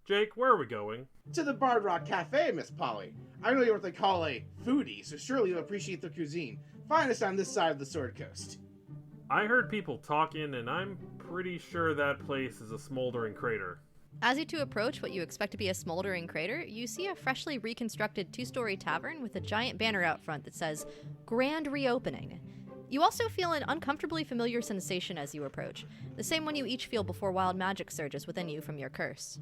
Jake, where are we going? To the Baragon Cafe, Miss Polly. I know you're what they call a foodie, so surely you'll appreciate their cuisine. Find us on this side of the Sword Coast. I heard people talking, and I'm pretty sure that place is a smoldering crater. As you two approach what you expect to be a smoldering crater, you see a freshly reconstructed two-story tavern with a giant banner out front that says, Grand Reopening. You also feel an uncomfortably familiar sensation as you approach, the same one you each feel before wild magic surges within you from your curse.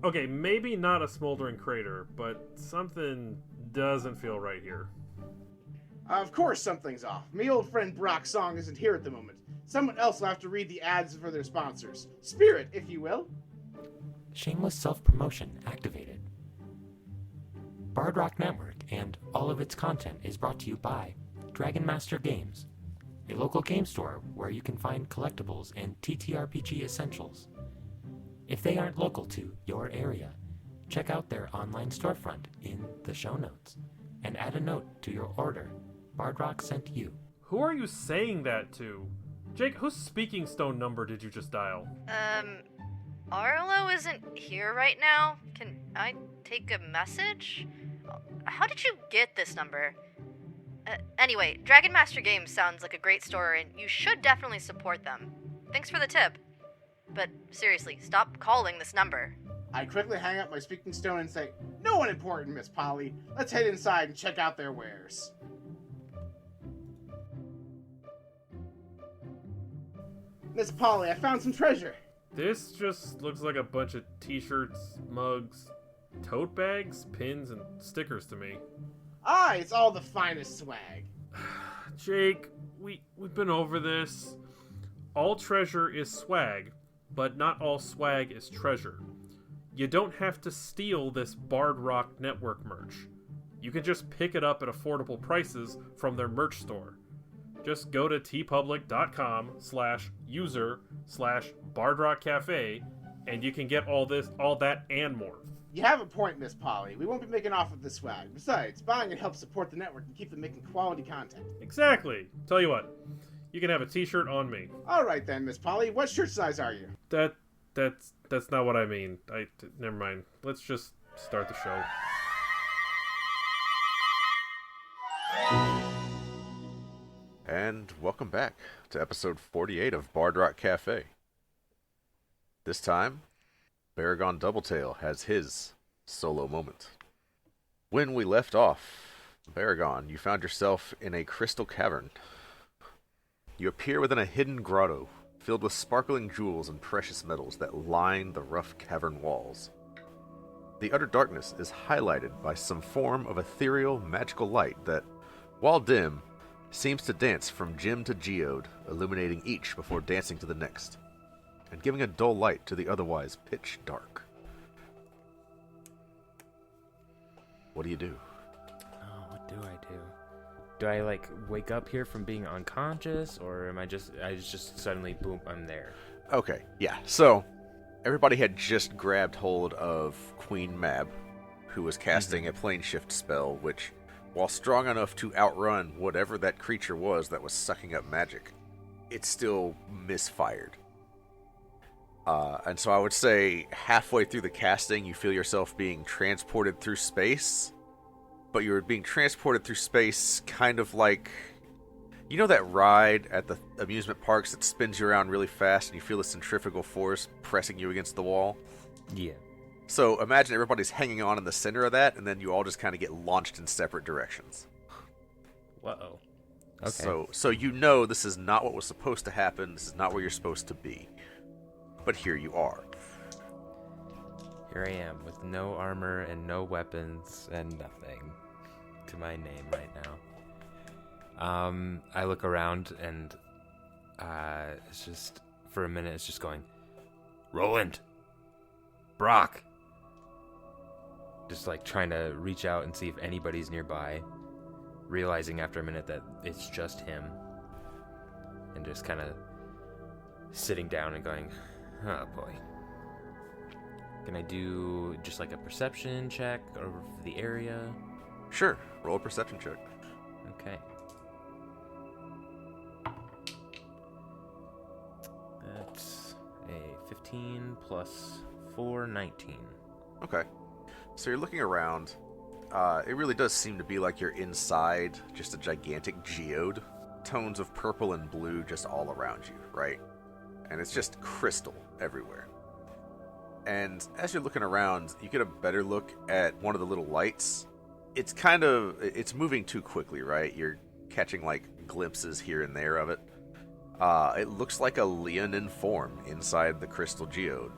Okay, maybe not a smoldering crater, but something doesn't feel right here. Of course something's off. My old friend Brock Song isn't here at the moment. Someone else will have to read the ads for their sponsors. Spirit, if you will. Shameless self-promotion activated. Bard Rock Network and all of its content is brought to you by Dragon Master Games, a local game store where you can find collectibles and TTRPG essentials. If they aren't local to your area, check out their online storefront in the show notes and add a note to your order. Bard Rock sent you. Who are you saying that to? Jake, whose speaking stone number did you just dial? Arlo isn't here right now. Can I take a message? How did you get this number? Anyway, Dragon Master Games sounds like a great store, and you should definitely support them. Thanks for the tip. But seriously, stop calling this number. I quickly hang up my speaking stone and say, No one important, Miss Polly. Let's head inside and check out their wares. Miss Polly, I found some treasure. This just looks like a bunch of t-shirts, mugs, tote bags, pins, and stickers to me. Ah, it's all the finest swag. Jake, we've been over this. All treasure is swag, but not all swag is treasure. You don't have to steal this Bard Rock Network merch. You can just pick it up at affordable prices from their merch store. Just go to tpublic.com/user/BardRockCafe and you can get all that and more. You have a point, Miss Polly. We won't be making off with this swag. Besides, buying it helps support the network and keep them making quality content. Exactly. Tell you what, you can have a t-shirt on me. All right then, Miss Polly. What shirt size are you? That's not what I mean. Never mind. Let's just start the show. And welcome back to episode 48 of Bard Rock Cafe. This time, Baragon Doubletail has his solo moment. When we left off, Baragon, you found yourself in a crystal cavern. You appear within a hidden grotto filled with sparkling jewels and precious metals that line the rough cavern walls. The utter darkness is highlighted by some form of ethereal, magical light that, while dim, seems to dance from gem to geode, illuminating each before dancing to the next, and giving a dull light to the otherwise pitch dark. What do you do? Oh, what do I do? Do I, wake up here from being unconscious, or am I just suddenly, boom, I'm there? Okay, yeah, so, everybody had just grabbed hold of Queen Mab, who was casting a plane shift spell, which, while strong enough to outrun whatever that creature was that was sucking up magic, it still misfired. And so I would say halfway through the casting, you feel yourself being transported through space, but you're being transported through space kind of like, you know that ride at the amusement parks that spins you around really fast and you feel the centrifugal force pressing you against the wall? Yeah. So imagine everybody's hanging on in the center of that, and then you all just kind of get launched in separate directions. Uh-oh. Okay. So you know this is not what was supposed to happen. This is not where you're supposed to be. But here you are. Here I am with no armor and no weapons and nothing to my name right now. I look around and it's just, for a minute, it's just going, Roland! Brock! Just trying to reach out and see if anybody's nearby, realizing after a minute that it's just him, and just kind of sitting down and going, oh boy. Can I do just a perception check over the area? Sure, roll a perception check. Okay. 15 plus 4, 19. Okay. So you're looking around. It really does seem to be like you're inside just a gigantic geode. Tones of purple and blue just all around you, right? And it's just crystal everywhere. And as you're looking around, you get a better look at one of the little lights. It's moving too quickly, right? You're catching like glimpses here and there of it. It looks like a leonine form inside the crystal geode,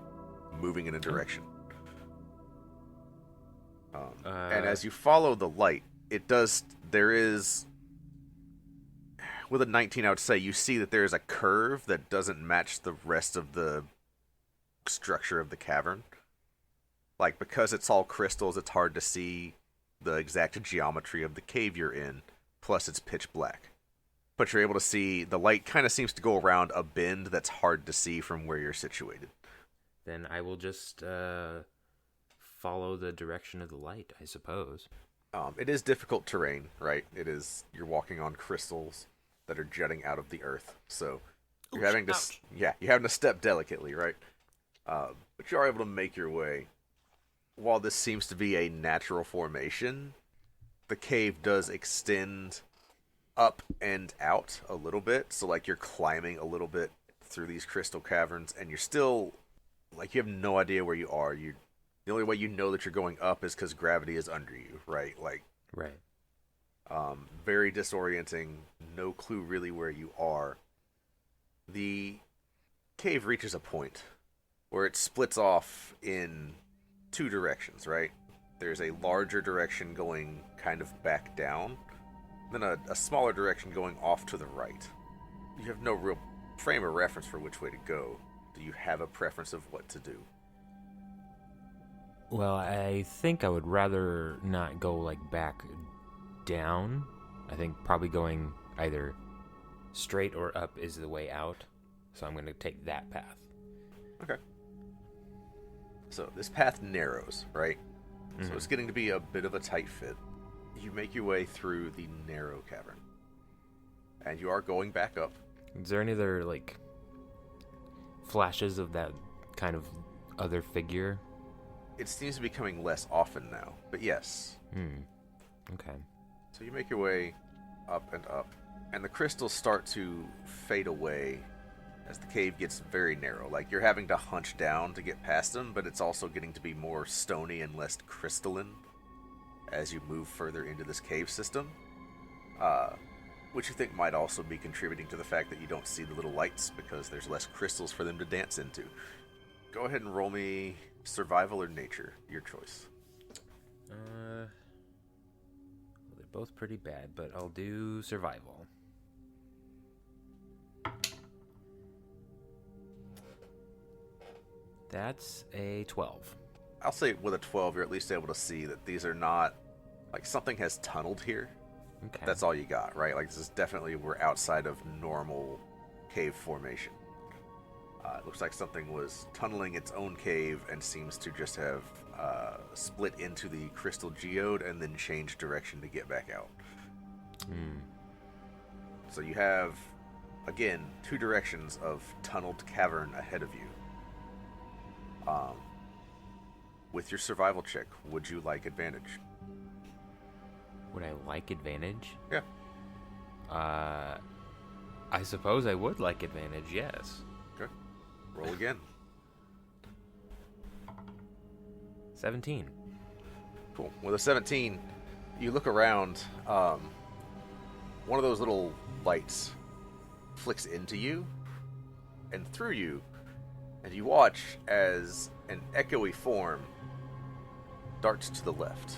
moving in a direction. And as you follow the light, with a 19, I would say you see that there is a curve that doesn't match the rest of the structure of the cavern. Like, because it's all crystals, it's hard to see the exact geometry of the cave you're in, plus it's pitch black. But you're able to see the light kind of seems to go around a bend that's hard to see from where you're situated. Then I will just follow the direction of the light, I suppose. It is difficult terrain, right? You're walking on crystals that are jutting out of the earth, so you're having to step delicately, right? But you are able to make your way. While this seems to be a natural formation, the cave does extend up and out a little bit, so like you're climbing a little bit through these crystal caverns, and you're still like you have no idea where you are. The only way you know that you're going up is because gravity is under you, right? Like, right. Very disorienting. No clue really where you are. The cave reaches a point where it splits off in two directions, right? There's a larger direction going kind of back down, then a smaller direction going off to the right. You have no real frame of reference for which way to go. Do you have a preference of what to do? Well, I think I would rather not go, like, back down. I think probably going either straight or up is the way out. So I'm going to take that path. Okay. So this path narrows, right? Mm-hmm. So it's getting to be a bit of a tight fit. You make your way through the narrow cavern. And you are going back up. Is there any other, like, flashes of that kind of other figure? It seems to be coming less often now, but yes. Okay. So you make your way up and up, and the crystals start to fade away as the cave gets very narrow. Like, you're having to hunch down to get past them, but it's also getting to be more stony and less crystalline as you move further into this cave system. Which you think might also be contributing to the fact that you don't see the little lights because there's less crystals for them to dance into. Go ahead and roll me survival or nature, your choice. Well, they're both pretty bad, but I'll do survival. That's a 12. I'll say with a 12, you're at least able to see that these are not, like, something has tunneled here. Okay. That's all you got, right? Like, this is definitely, we're outside of normal cave formation. It looks like something was tunneling its own cave and seems to just have split into the crystal geode and then changed direction to get back out. So you have, again, two directions of tunneled cavern ahead of you. With your survival check, would you like advantage? Would I like advantage? Yeah. I suppose I would like advantage, yes. Okay. Roll again. 17. Cool. With a 17, you look around. One of those little lights flicks into you and through you, and you watch as an echoey form darts to the left.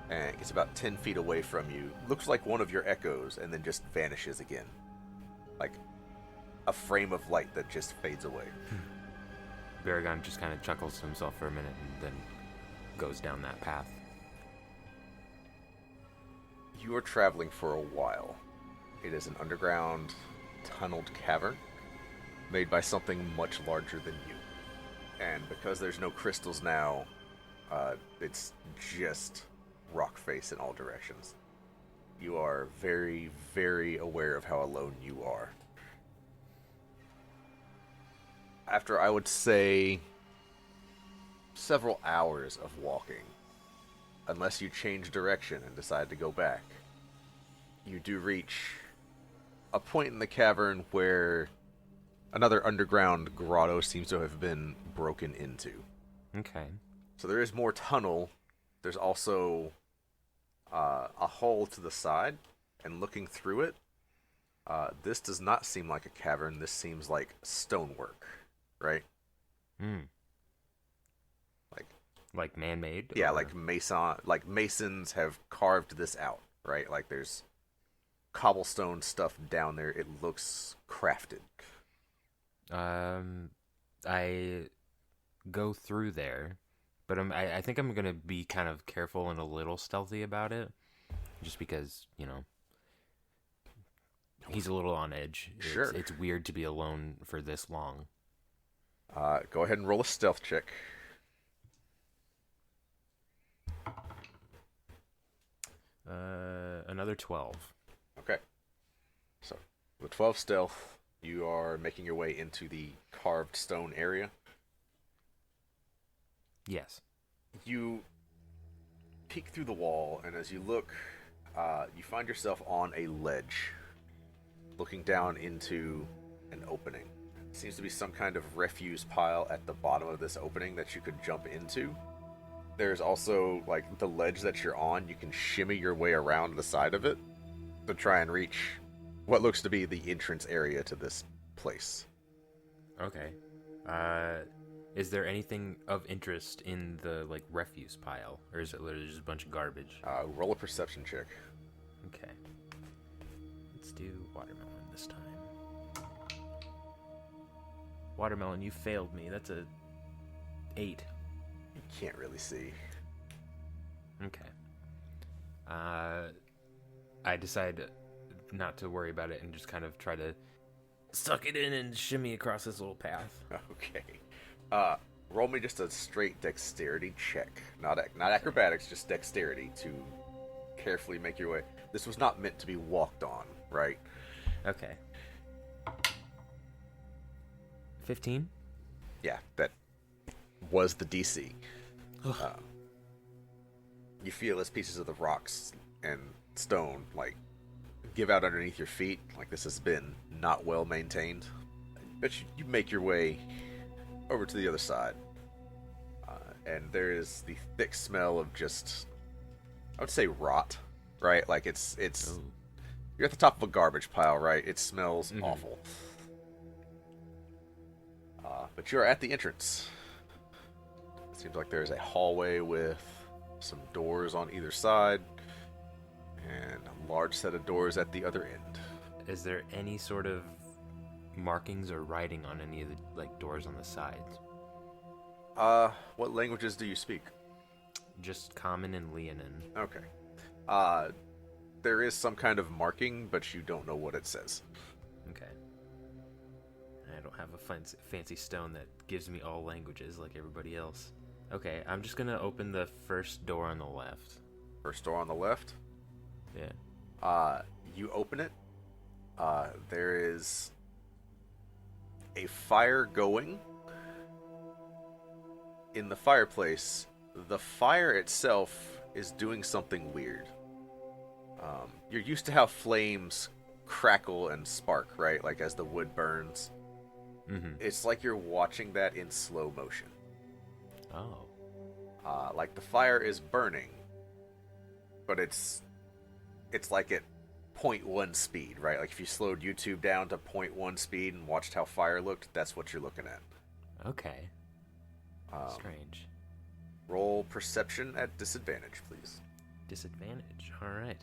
And it gets about 10 feet away from you. Looks like one of your echoes, and then just vanishes again. Like a frame of light that just fades away. Baragon just kind of chuckles to himself for a minute and then goes down that path. You are traveling for a while. It is an underground, tunneled cavern made by something much larger than you. And because there's no crystals now, it's just rock face in all directions. You are very, very aware of how alone you are. After, I would say, several hours of walking, unless you change direction and decide to go back, you do reach a point in the cavern where another underground grotto seems to have been broken into. Okay. So there is more tunnel. There's also a hole to the side, and looking through it, this does not seem like a cavern. This seems like stonework, right? Hmm. Like man-made? Yeah, or- like masons have carved this out, right? Like there's cobblestone stuff down there. It looks crafted. I go through there, but I think I'm gonna be kind of careful and a little stealthy about it, just because, you know, he's a little on edge. Sure. It's weird to be alone for this long. Go ahead and roll a stealth check. Another 12. Okay. So, with 12 stealth, you are making your way into the carved stone area. Yes. You peek through the wall, and as you look, you find yourself on a ledge, looking down into an opening. Seems to be some kind of refuse pile at the bottom of this opening that you could jump into. There's also, like, the ledge that you're on. You can shimmy your way around the side of it to try and reach what looks to be the entrance area to this place. Okay. Is there anything of interest in the, like, refuse pile? Or is it literally just a bunch of garbage? Roll a perception check. Okay. Let's do watermelon this time. Watermelon, you failed me. That's a 8. You can't really see. Okay. I decide not to worry about it and just kind of try to suck it in and shimmy across this little path. Okay. Roll me just a straight dexterity check. Not acrobatics, just dexterity to carefully make your way. This was not meant to be walked on, right? Okay. 15? Yeah, that was the DC. You feel as pieces of the rocks and stone, like, give out underneath your feet, like this has been not well maintained. But you make your way over to the other side. And there is the thick smell of just, I would say, rot, right? Like it's Ooh. you're at the top of a garbage pile, right? It smells awful. But you're at the entrance. It seems like there's a hallway with some doors on either side and a large set of doors at the other end. Is there any sort of markings or writing on any of the, like, doors on the sides? What languages do you speak? Just Common and Leonin. Okay. There is some kind of marking, but you don't know what it says. Okay. I don't have a fancy stone that gives me all languages like everybody else. Okay, I'm just gonna open the first door on the left. First door on the left. Yeah. You open it. There is a fire going in the fireplace. The fire itself is doing something weird. You're used to how flames crackle and spark, right? Like as the wood burns. Mm-hmm. It's like you're watching that in slow motion. Oh. Like the fire is burning, but it's like at 0.1 speed, right? Like if you slowed YouTube down to 0.1 speed and watched how fire looked, that's what you're looking at. Okay. Strange. Roll perception at disadvantage, please. Disadvantage. All right.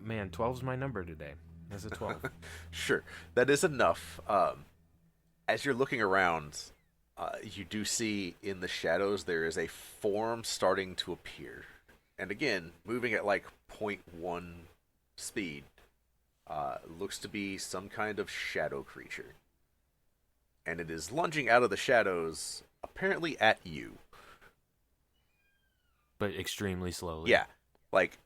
Man, 12's my number today. That's a 12. Sure, that is enough. As you're looking around, you do see in the shadows there is a form starting to appear. And again, moving at like 0.1 speed, looks to be some kind of shadow creature. And it is lunging out of the shadows, apparently at you. But extremely slowly. Yeah, like,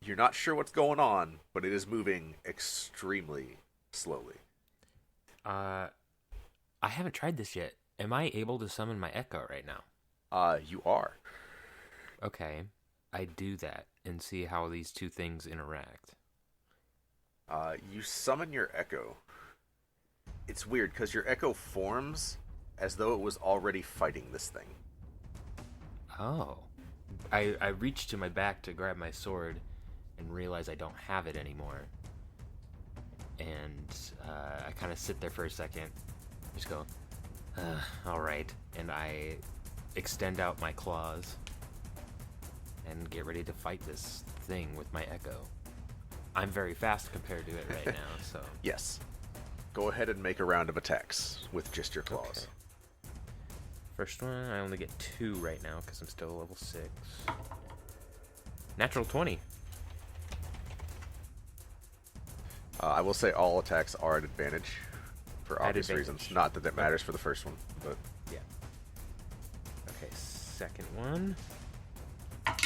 you're not sure what's going on, but it is moving extremely slowly. I haven't tried this yet. Am I able to summon my Echo right now? You are. Okay. I do that and see how these two things interact. You summon your Echo. It's weird because your Echo forms as though it was already fighting this thing. Oh. I reach to my back to grab my sword and realize I don't have it anymore. And I kind of sit there for a second, just go, alright. And I extend out my claws and get ready to fight this thing with my Echo. I'm very fast compared to it right now, so... Yes. Go ahead and make a round of attacks with just your claws. Okay. First one, I only get 2 right now because I'm still level 6. Natural 20. I will say all attacks are at advantage for At obvious advantage. reasons. Not that that matters for the first one, but Yeah. Okay, second one. 13,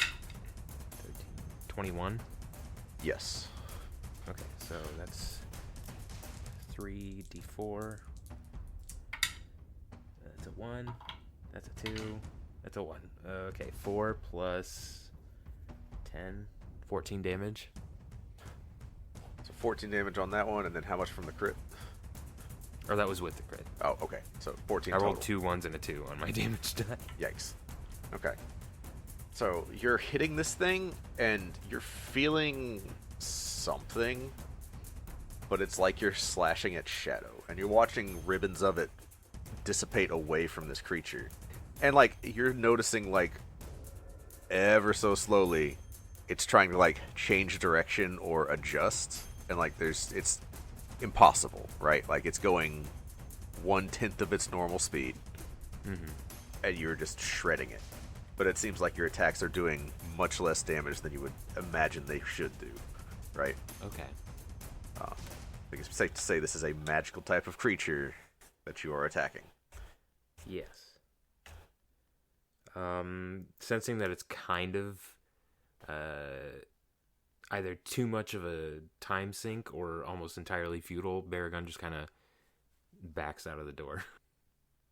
21. yes. Okay, so that's 3d4. That's a 1. That's a 2. That's a 1. Okay, 4 plus 10. 14 damage. So 14 damage on that one, and then how much from the crit? Or that was with the crit. Oh, okay. So 14 I total. rolled 2 1s and a 2 on my damage die. Yikes. Okay. So you're hitting this thing, and you're feeling something, but it's like you're slashing at shadow, and you're watching ribbons of it dissipate away from this creature. And, like, you're noticing, like, ever so slowly, it's trying to, like, change direction or adjust, and, like, it's impossible, right? Like, it's going 1/10 of its normal speed, and you're just shredding it. But it seems like your attacks are doing much less damage than you would imagine they should do, right? Okay. I think it's safe to say this is a magical type of creature that you are attacking. Yes. Sensing that it's kind of either too much of a time sink or almost entirely futile, Baragon just kind of backs out of the door.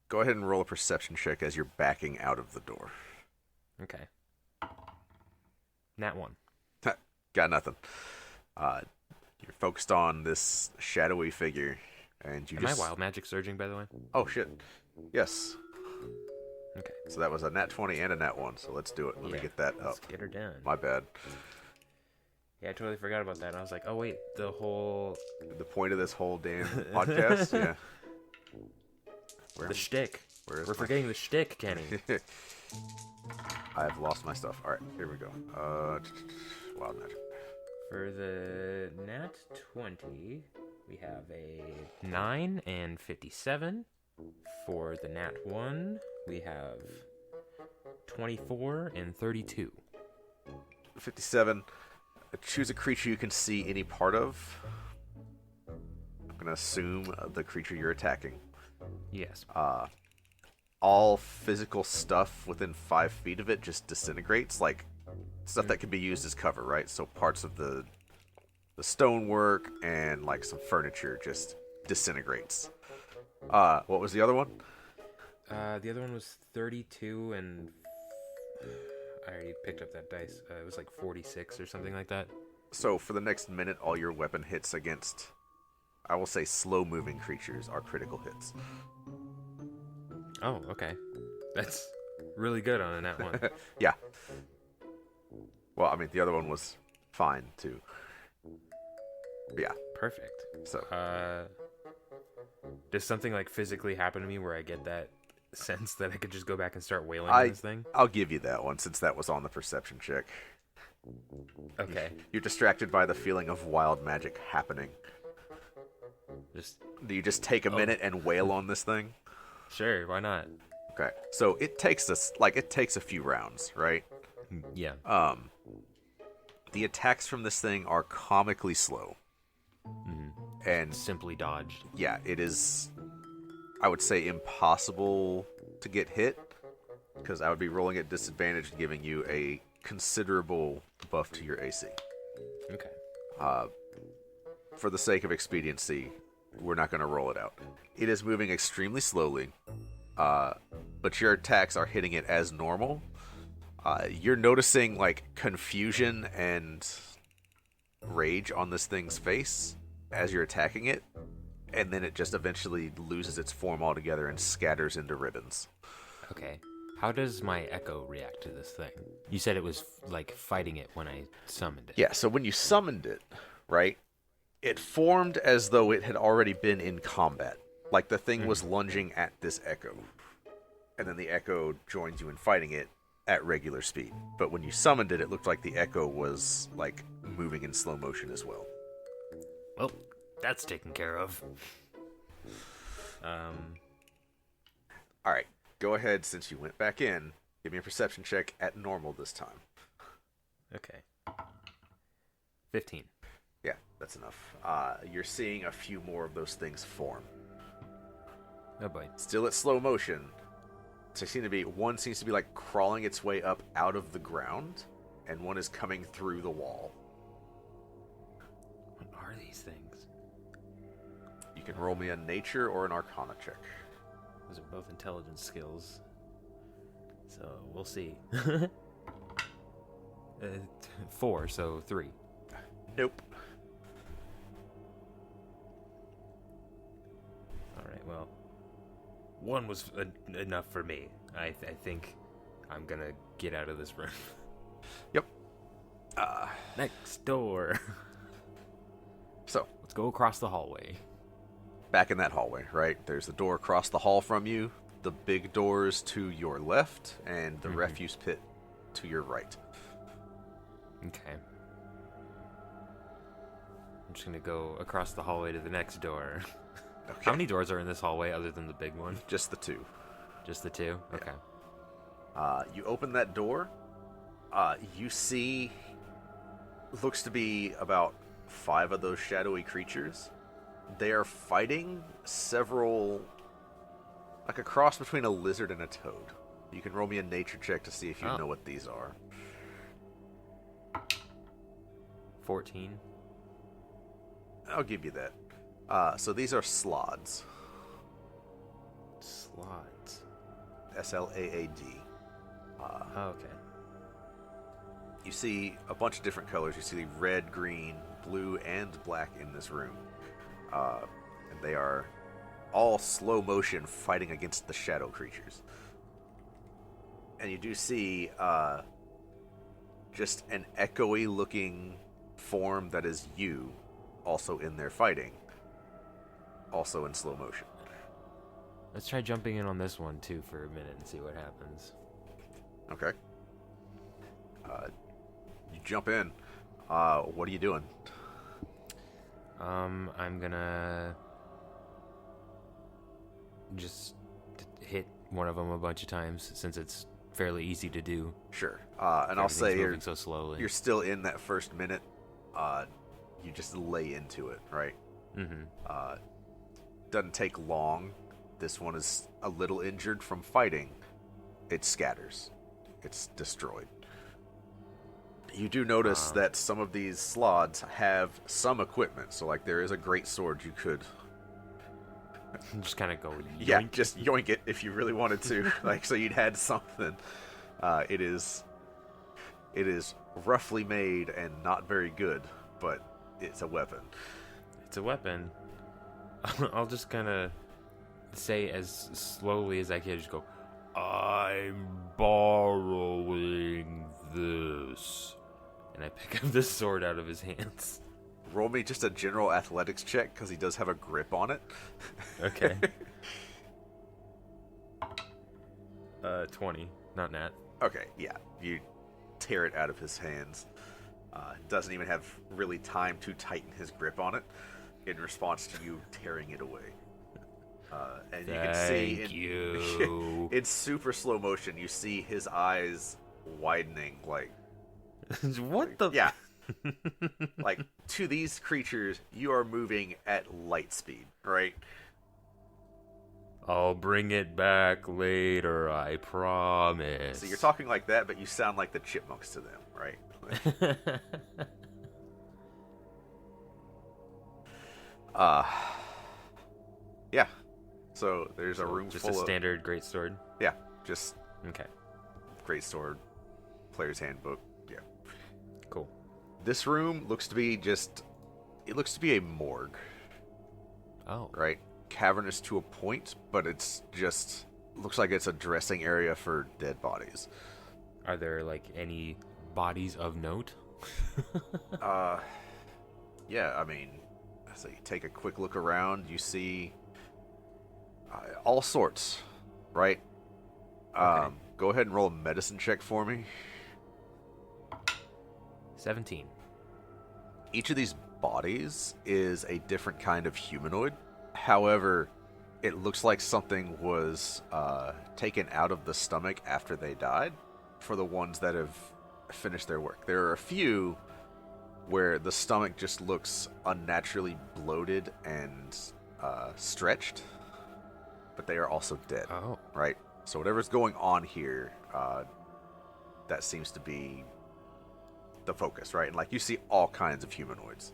Go ahead and roll a perception check as you're backing out of the door. Okay. Nat 1. Got nothing. You're focused on this shadowy figure, and you Am just... I wild magic surging, by the way? Oh, shit. Yes. Okay. So that was a nat 20 and a nat 1, so let's do it. Let me get that up. Let's get her done. My bad. Yeah, I totally forgot about that. I was like, oh, wait, the whole... The point of this whole damn podcast? Yeah. The shtick. Where is We're my- forgetting the shtick, Kenny. I've lost my stuff. Alright, here we go. Wild magic. For the nat 20, we have a 9 and 57. For the nat 1, we have 24 and 32. 57. Choose a creature you can see any part of. I'm going to assume the creature you're attacking. Yes. All physical stuff within 5 feet of it just disintegrates, like stuff that can be used as cover, right? So parts of the stonework and like some furniture just disintegrates. What was the other one? The other one was 32 and... I already picked up that dice. It was like 46 or something like that. So for the next minute, all your weapon hits against, I will say, slow-moving creatures are critical hits. Oh, okay. That's really good on a nat 1. Yeah. Well, I mean, the other one was fine, too. But yeah, Perfect. so... Does something like physically happen to me where I get that sense that I could just go back and start wailing on this thing? I'll give you that one, since that was on the perception check. Okay. You're distracted by the feeling of wild magic happening. Just Do you just take a minute and wail on this thing? sure, why not? Okay. So it takes us, like, it takes a few rounds, right? Yeah. The attacks from this thing are comically slow. And Simply dodged. yeah, it is, I would say, impossible to get hit, because I would be rolling at disadvantage and giving you a considerable buff to your AC. Okay. For the sake of expediency, we're not going to roll it out. It is moving extremely slowly, but your attacks are hitting it as normal. You're noticing like confusion and rage on this thing's face as you're attacking it, and then it just eventually loses its form altogether and scatters into ribbons. Okay. How does my echo react to this thing? You said it was like fighting it when I summoned it. Yeah, so when you summoned it, right, it formed as though it had already been in combat. Like the thing was lunging at this echo. And then the echo joins you in fighting it at regular speed. But when you summoned it, it looked like the echo was like moving in slow motion as well. Well, that's taken care of. Alright, go ahead, since you went back in, give me a perception check at normal this time. Okay. 15. Yeah, that's enough. You're seeing a few more of those things form. Oh boy. Still at slow motion. One seems to be like crawling its way up out of the ground, and one is coming through the wall. What are these things? You can roll me a nature or an arcana check. Those are both intelligence skills. So we'll see. 4, so 3. Nope. Alright, well. 1 was enough for me. I think I'm gonna get out of this room. Yep. Next door. So, Let's go across the hallway. back in that hallway, right? There's the door across the hall from you, the big doors to your left, and the refuse pit to your right. Okay. I'm just gonna go across the hallway to the next door. Okay. How many doors are in this hallway other than the big one? Just the two. Just the 2? Yeah. Okay. You open that door. You see, looks to be about 5 of those shadowy creatures. They are fighting several, like a cross between a lizard and a toad. You can roll me a nature check to see if you know what these are. 14. I'll give you that. So these are slods. Slots. S-L-A-A-D. Okay. You see a bunch of different colors. You see red, green, blue, and black in this room. And they are all slow motion fighting against the shadow creatures. And you do see just an echoey looking form that is you also in there fighting. Also in slow motion. Let's try jumping in on this one too for a minute and see what happens. Okay. You jump in. What are you doing? I'm gonna just hit one of them a bunch of times since it's fairly easy to do. Sure. And I'll say moving so slowly. you're still in that first minute. You just lay into it, right? Mm-hmm. Doesn't take long. This one is a little injured from fighting. It scatters. It's destroyed. You do notice that some of these slods have some equipment. So, like, there is a great sword you could... Just kind of go. Yeah, yoink. just yoink it if you really wanted to. Like, so you'd had something. It is roughly made and not very good, but it's a weapon. It's a weapon. I'll just kind of say as slowly as I can, just go, I'm borrowing this. And I pick up this sword out of his hands. Roll me just a general athletics check, because he does have a grip on it. Okay. 20. Not nat. Okay, yeah. You tear it out of his hands. Doesn't even have really time to tighten his grip on it in response to you tearing it away. And you can see in super slow motion, you see his eyes widening, like... What the... Yeah. Like, to these creatures, you are moving at light speed, right? I'll bring it back later, I promise. So you're talking like that, but you sound like the chipmunks to them, right? Like, Yeah. So there's a room Just full a of standard greatsword. yeah, just Okay, great sword, player's handbook. Yeah. cool. This room looks to be it looks to be a morgue, Oh, right? Cavernous to a point, but it's just looks like it's a dressing area for dead bodies. are there like any bodies of note? Yeah, I mean, so you take a quick look around, you see all sorts, right? Okay. Go ahead and roll a medicine check for me. 17. Each of these bodies is a different kind of humanoid. However, it looks like something was taken out of the stomach after they died for the ones that have finished their work. There are a few where the stomach just looks unnaturally bloated and stretched, but they are also dead, Oh, right? So whatever's going on here, that seems to be the focus, right? And like you see all kinds of humanoids.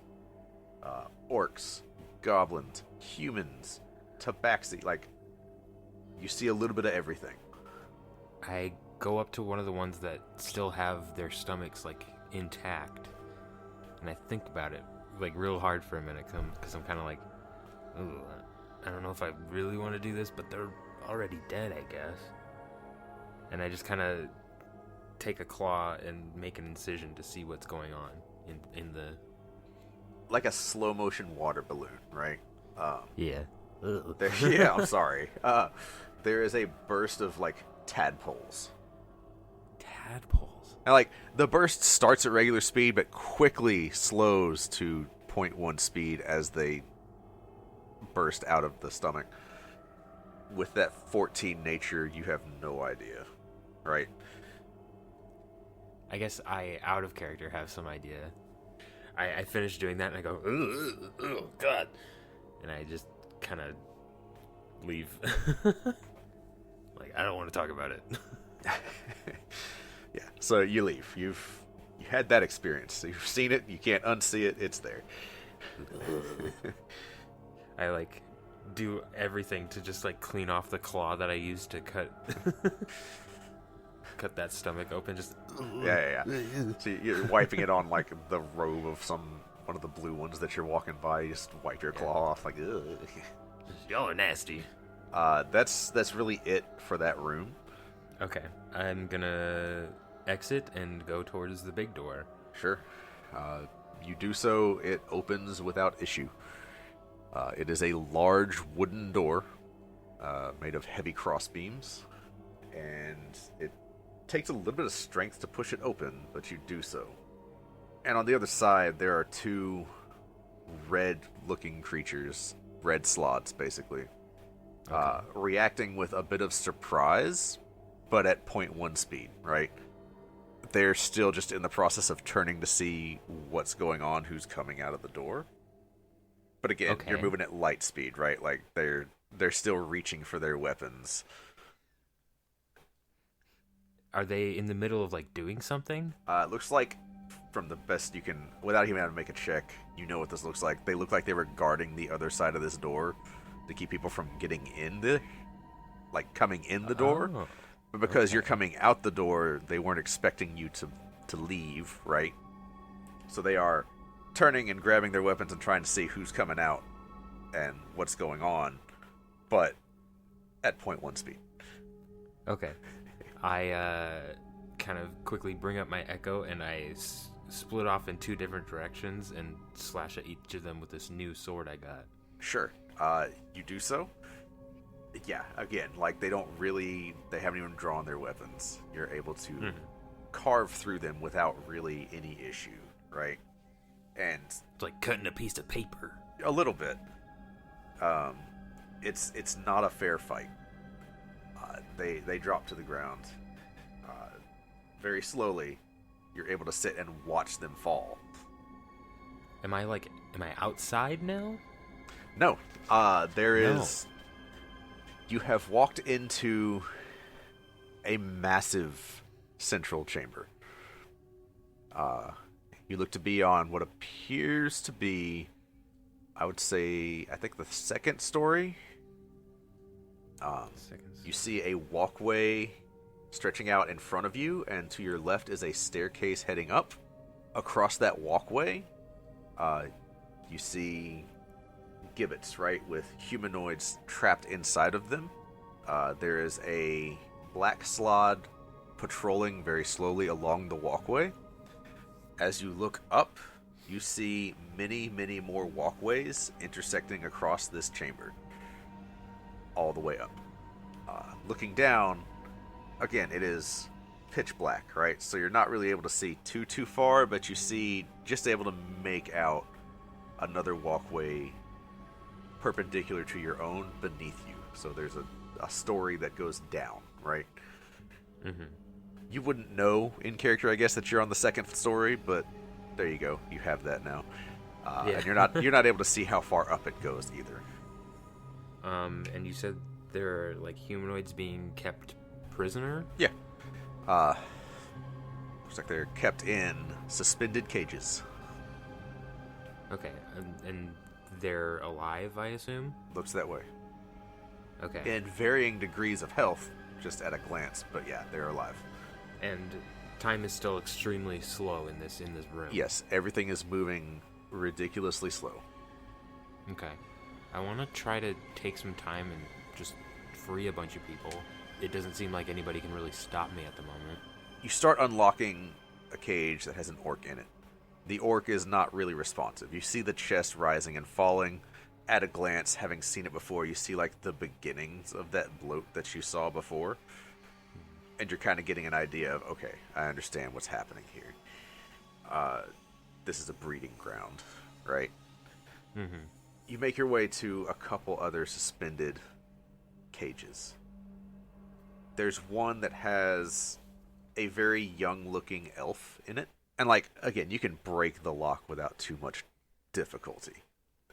Orcs, goblins, humans, tabaxi, like you see a little bit of everything. I go up to one of the ones that still have their stomachs like intact, and I think about it like real hard for a minute because I'm kind of like, ooh, I don't know if I really want to do this, but they're already dead, I guess. And I just kind of take a claw and make an incision to see what's going on in the Like a slow motion water balloon, right? yeah. Ugh. Yeah, I'm sorry. There is a burst of like tadpoles. Tadpoles. And like the burst starts at regular speed, but quickly slows to 0.1 speed as they burst out of the stomach. With that 14 nature, you have no idea, right? I guess I, out of character, have some idea. I finish doing that and I go, oh, God. And I just kind of leave. Like, I don't want to talk about it. Yeah, so you leave. You had that experience. You've seen it. You can't unsee it. It's there. I, like, do everything to just, like, clean off the claw that I used to cut that stomach open. Just Yeah. So you're wiping it on like the robe of one of the blue ones that you're walking by. You just wipe your claw off, like, ugh. Y'all are nasty. That's really it for that room. Okay, I'm gonna exit and go towards the big door. Sure. You do so. It opens without issue. It is a large wooden door made of heavy crossbeams, and it takes a little bit of strength to push it open, but you do so. And on the other side, there are two red-looking creatures, red slots, basically, reacting with a bit of surprise, but at 0.1 speed, right? They're still just in the process of turning to see what's going on, who's coming out of the door. But again, you're moving at light speed, right? Like, they're still reaching for their weapons. Are they in the middle of, like, doing something? It looks like, from the best you can, without even having to make a check, you know what this looks like. They look like they were guarding the other side of this door to keep people from getting in coming in the door. Oh, But because you're coming out the door, they weren't expecting you to leave, right? So they are turning and grabbing their weapons and trying to see who's coming out and what's going on, but at 0.1 speed. Okay. I kind of quickly bring up my echo and I split off in two different directions and slash at each of them with this new sword I got. Sure. You do so. Yeah, again, like they haven't even drawn their weapons. You're able to carve through them without really any issue, right? And It's like cutting a piece of paper. a little bit. It's not a fair fight. They drop to the ground. Very slowly, you're able to sit and watch them fall. Am I outside now? No, there is. You have walked into a massive central chamber. You look to be on what appears to be, I would say, I think the second story Seconds. You see a walkway stretching out in front of you, and to your left is a staircase heading up. Across that walkway, you see gibbets, right, with humanoids trapped inside of them. There is a black slod patrolling very slowly along the walkway. As you look up, you see many, many more walkways intersecting across this chamber, all the way up. Looking down, again, it is pitch black, right? So you're not really able to see too far, but you see just able to make out another walkway perpendicular to your own beneath you. So there's a story that goes down, right? Mm-hmm. You wouldn't know in character, I guess, that you're on the second story, but there you go. You have that now. Yeah. And you're not able to see how far up it goes either. And you said there are like humanoids being kept prisoner? Yeah. Looks like they're kept in suspended cages. Okay, and they're alive, I assume? Looks that way. Okay. In varying degrees of health, just at a glance, but yeah, they're alive. And time is still extremely slow in this room. Yes, everything is moving ridiculously slow. Okay. I want to try to take some time and just free a bunch of people. It doesn't seem like anybody can really stop me at the moment. You start unlocking a cage that has an orc in it. The orc is not really responsive. You see the chest rising and falling. At a glance, having seen it before, you see like the beginnings of that bloat that you saw before. And you're kind of getting an idea of, okay, I understand what's happening here. This is a breeding ground, right? Mm-hmm. You make your way to a couple other suspended cages. There's one that has a very young-looking elf in it. And, like, again, you can break the lock without too much difficulty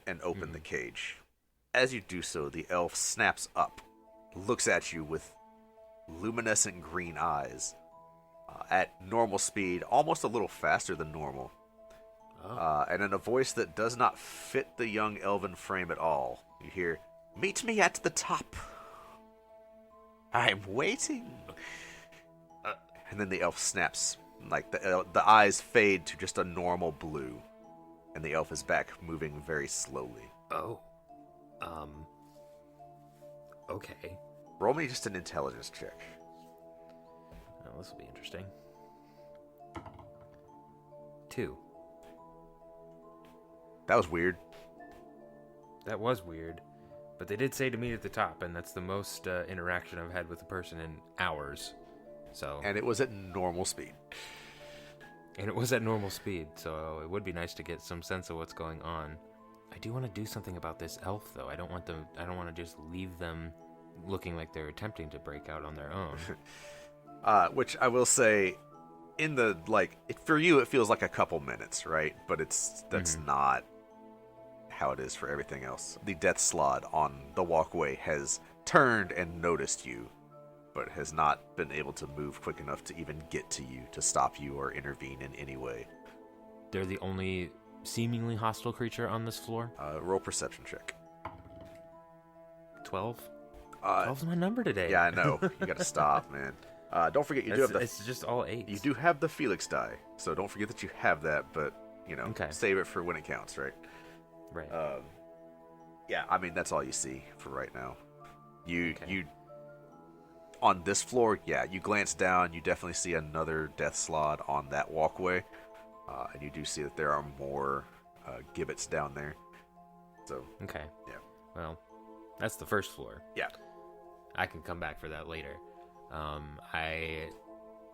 and open the cage. As you do so, the elf snaps up, looks at you with luminescent green eyes at normal speed, almost a little faster than normal. And in a voice that does not fit the young elven frame at all, you hear, "Meet me at the top. I'm waiting." And then the elf snaps, like the eyes fade to just a normal blue, and the elf is back, moving very slowly. Oh. Okay. Roll me just an intelligence check. Oh, this will be interesting. 2. That was weird. That was weird. But they did say to meet at the top, and that's the most interaction I've had with a person in hours. So. And it was at normal speed. And it was at normal speed, so it would be nice to get some sense of what's going on. I do want to do something about this elf, though. I don't want to just leave them looking like they're attempting to break out on their own. Which I will say, in the, like, for you it feels like a couple minutes, right? But that's not how it is for everything else. The death slod on the walkway has turned and noticed you, but has not been able to move quick enough to even get to you, to stop you or intervene in any way. They're the only seemingly hostile creature on this floor? Roll perception check. 12? 12's my number today. Yeah, I know. You gotta stop, man. Don't forget, you do have It's just all 8s. You do have the Felix die, so don't forget that you have that, but, save it for when it counts, right? Right. Yeah, I mean, that's all you see for right now. You on this floor, yeah, you glance down, you definitely see another death slod on that walkway, and you do see that there are more gibbets down there. So, okay. Yeah. Well, that's the first floor. Yeah. I can come back for that later. I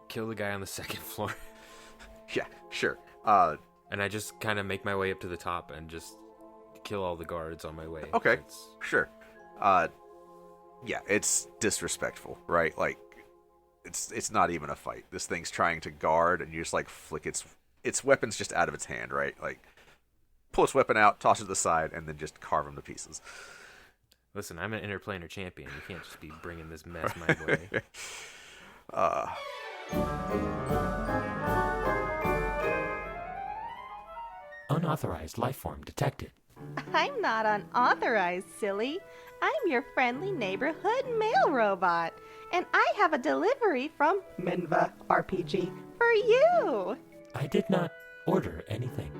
kill the guy on the second floor. Yeah, sure. And I just kind of make my way up to the top and just kill all the guards on my way. Okay, sure. Yeah, it's disrespectful, right? Like, it's not even a fight. This thing's trying to guard, and you just, like, flick its weapons just out of its hand, right? Like, pull its weapon out, toss it to the side, and then just carve them to pieces. Listen, I'm an interplanar champion. You can't just be bringing this mess my way. Unauthorized life form detected. I'm not unauthorized, silly. I'm your friendly neighborhood mail robot, and I have a delivery from Minva RPG for you. I did not order anything.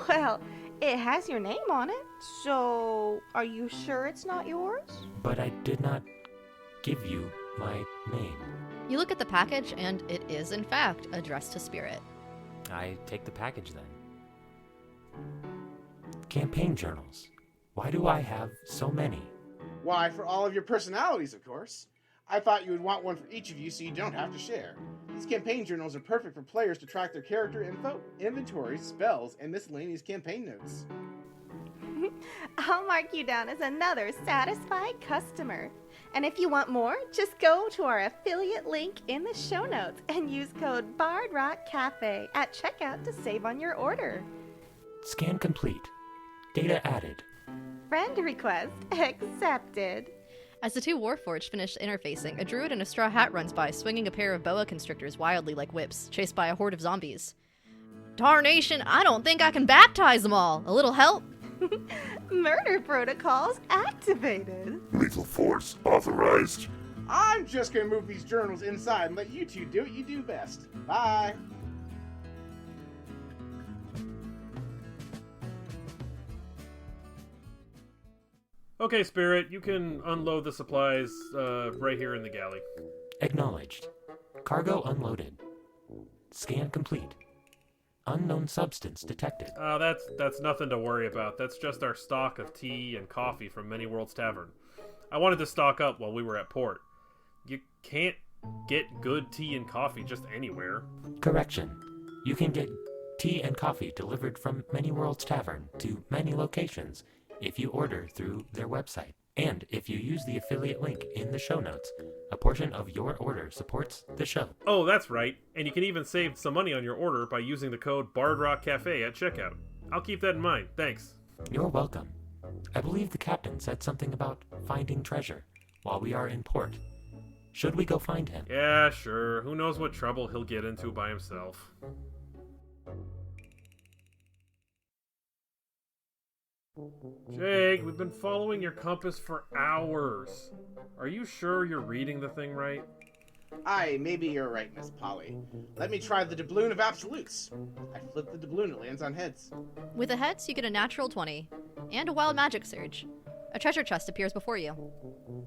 Well, it has your name on it, so are you sure it's not yours? But I did not give you my name. You look at the package, and it is, in fact, addressed to Spirit. I take the package then. Campaign journals. Why do I have so many? Why, for all of your personalities, of course. I thought you would want one for each of you so you don't have to share. These campaign journals are perfect for players to track their character info, inventories, spells, and miscellaneous campaign notes. I'll mark you down as another satisfied customer. And if you want more, just go to our affiliate link in the show notes and use code BardRockCafe at checkout to save on your order. Scan complete. Data added. Friend request accepted. As the two Warforged finish interfacing, a druid in a straw hat runs by, swinging a pair of boa constrictors wildly like whips, chased by a horde of zombies. Darnation, I don't think I can baptize them all. A little help? Murder protocols activated. Lethal force authorized. I'm just gonna move these journals inside and let you two do what you do best. Bye. Okay, Spirit, you can unload the supplies right here in the galley. Acknowledged. Cargo unloaded. Scan complete. Unknown substance detected. That's nothing to worry about. That's just our stock of tea and coffee from Many Worlds Tavern. I wanted to stock up while we were at port. You can't get good tea and coffee just anywhere. Correction. You can get tea and coffee delivered from Many Worlds Tavern to many locations if you order through their website. And if you use the affiliate link in the show notes, a portion of your order supports the show. Oh, that's right. And you can even save some money on your order by using the code BardRockCafe at checkout. I'll keep that in mind. Thanks. You're welcome. I believe the captain said something about finding treasure while we are in port. Should we go find him? Yeah, sure. Who knows what trouble he'll get into by himself. Jake, we've been following your compass for hours. Are you sure you're reading the thing right? Aye, maybe you're right, Miss Polly. Let me try the doubloon of absolutes. I flip the doubloon, it lands on heads. With the heads, you get a natural 20, and a wild magic surge. A treasure chest appears before you.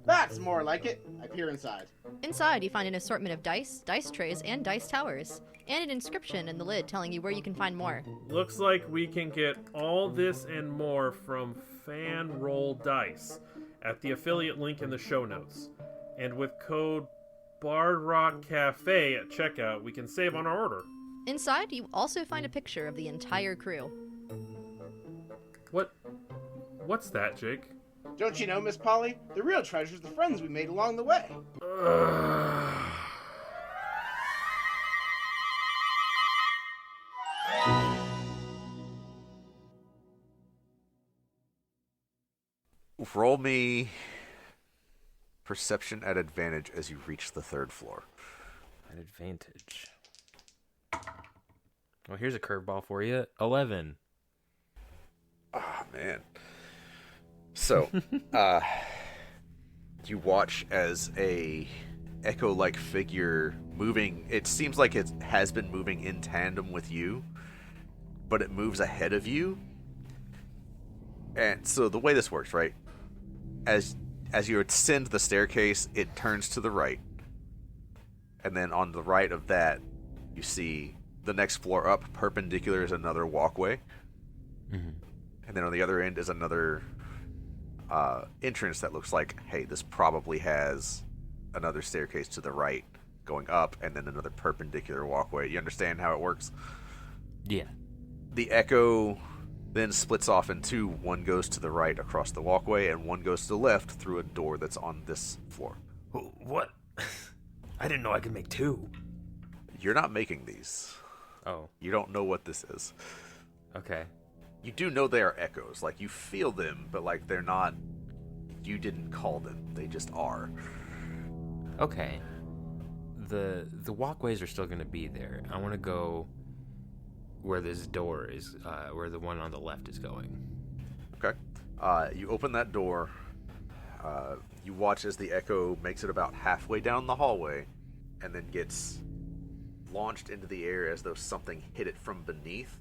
That's more like it. I peer inside. Inside, you find an assortment of dice, dice trays, and dice towers, and an inscription in the lid telling you where you can find more. Looks like we can get all this and more from Fan Roll Dice at the affiliate link in the show notes. And with code BardRockCafe at checkout, we can save on our order. Inside, you also find a picture of the entire crew. What's that, Jake? Don't you know, Miss Polly? The real treasure's the friends we made along the way. Roll me perception at advantage as you reach the third floor. An advantage. Well, here's a curveball for you. 11. Ah, man. So, you watch as a echo-like figure moving. It seems like it has been moving in tandem with you, but it moves ahead of you. And so the way this works, right? As you ascend the staircase, it turns to the right. And then on the right of that, you see the next floor up, perpendicular, is another walkway. Mm-hmm. And then on the other end is another entrance that looks like, hey, this probably has another staircase to the right going up, and then another perpendicular walkway. You understand how it works? Yeah. The echo then splits off in two. One goes to the right across the walkway, and one goes to the left through a door that's on this floor. What? I didn't know I could make two. You're not making these. Oh. You don't know what this is. Okay. You do know they are echoes. Like, you feel them, but, like, they're not... You didn't call them. They just are. Okay. The walkways are still going to be there. I want to go where this door is, where the one on the left is going. Okay. You open that door. You watch as the echo makes it about halfway down the hallway and then gets launched into the air as though something hit it from beneath.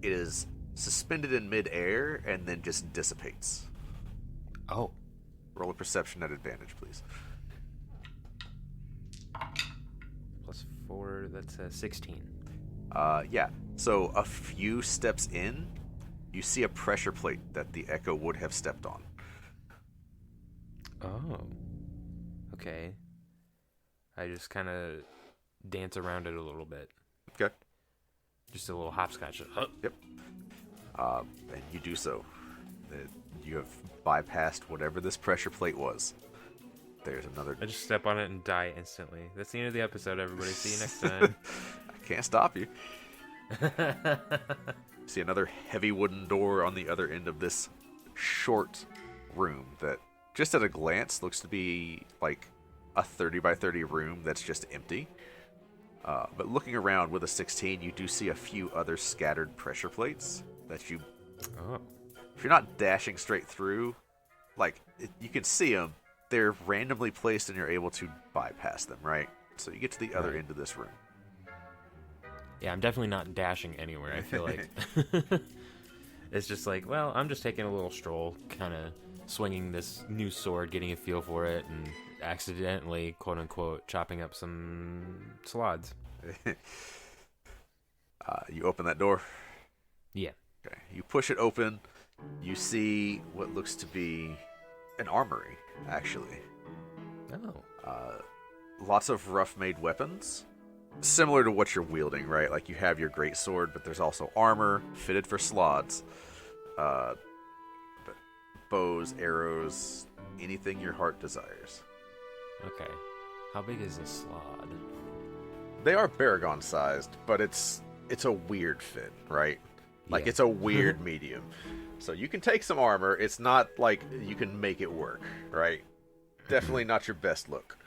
It is suspended in midair and then just dissipates. Oh. Roll a perception at advantage, please. +4, that's 16. Yeah. So a few steps in, you see a pressure plate that the echo would have stepped on. Oh. Okay. I just kind of dance around it a little bit. Okay. Just a little hopscotch. Yep. And you do so. You have bypassed whatever this pressure plate was. There's another... I just step on it and die instantly. That's the end of the episode, everybody. See you next time. I can't stop you. See another heavy wooden door on the other end of this short room that, just at a glance, looks to be like a 30 by 30 room that's just empty. But looking around with a 16, you do see a few other scattered pressure plates that you... Oh. If you're not dashing straight through, you can see them. They're randomly placed and you're able to bypass them, right? So you get to the other end of this room. Yeah, I'm definitely not dashing anywhere, I feel like. It's just like, well, I'm just taking a little stroll, kind of swinging this new sword, getting a feel for it, and accidentally, quote-unquote, chopping up some slots. You open that door? Yeah. Okay. You push it open. You see what looks to be an armory, actually. Oh. Lots of rough-made weapons. Similar to what you're wielding, right? Like, you have your great sword, but there's also armor fitted for slots. Bows, arrows, anything your heart desires. Okay. How big is this slot? They are Baragon-sized, but it's a weird fit, right? Like, Yeah. it's a weird medium. So you can take some armor. It's not like you can make it work, right? Definitely not your best look.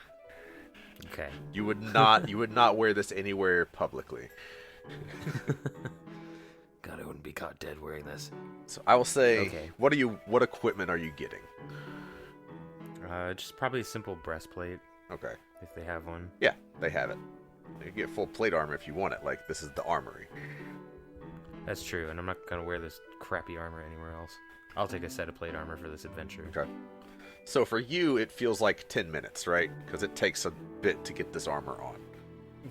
Okay. You would not wear this anywhere publicly. God, I wouldn't be caught dead wearing this. So I will say, Okay. What equipment are you getting? Just probably a simple breastplate, Okay. if they have one. Yeah, they have it. You can get full plate armor if you want it. Like, this is the armory. That's true, and I'm not gonna wear this crappy armor anywhere else. I'll take a set of plate armor for this adventure. Okay. So for you, it feels like 10 minutes, right? Because it takes a bit to get this armor on.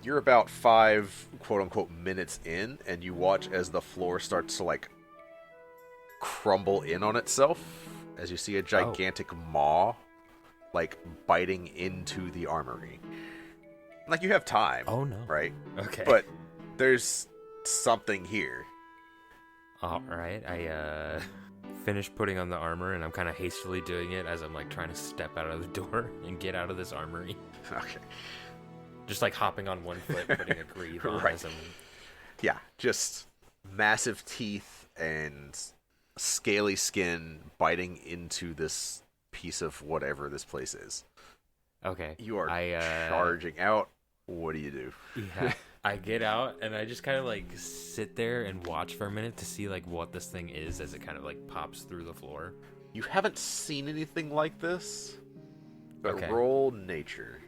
You're about 5, quote-unquote, minutes in, and you watch as the floor starts to, like, crumble in on itself, as you see a gigantic maw, like, biting into the armory. Like, you have time. Oh, no. Right? Okay. But there's something here. Alright, I finish putting on the armor, and I'm kind of hastily doing it as I'm, like, trying to step out of the door and get out of this armory. Okay. Just, like, hopping on one foot, putting a greave on Right. as I'm... Yeah, just massive teeth and scaly skin biting into this piece of whatever this place is. Okay. You are I, charging out. What do you do? Yeah. I get out, and I just kind of, like, sit there and watch for a minute to see, like, what this thing is as it kind of, like, pops through the floor. You haven't seen anything like this, but Okay. roll nature.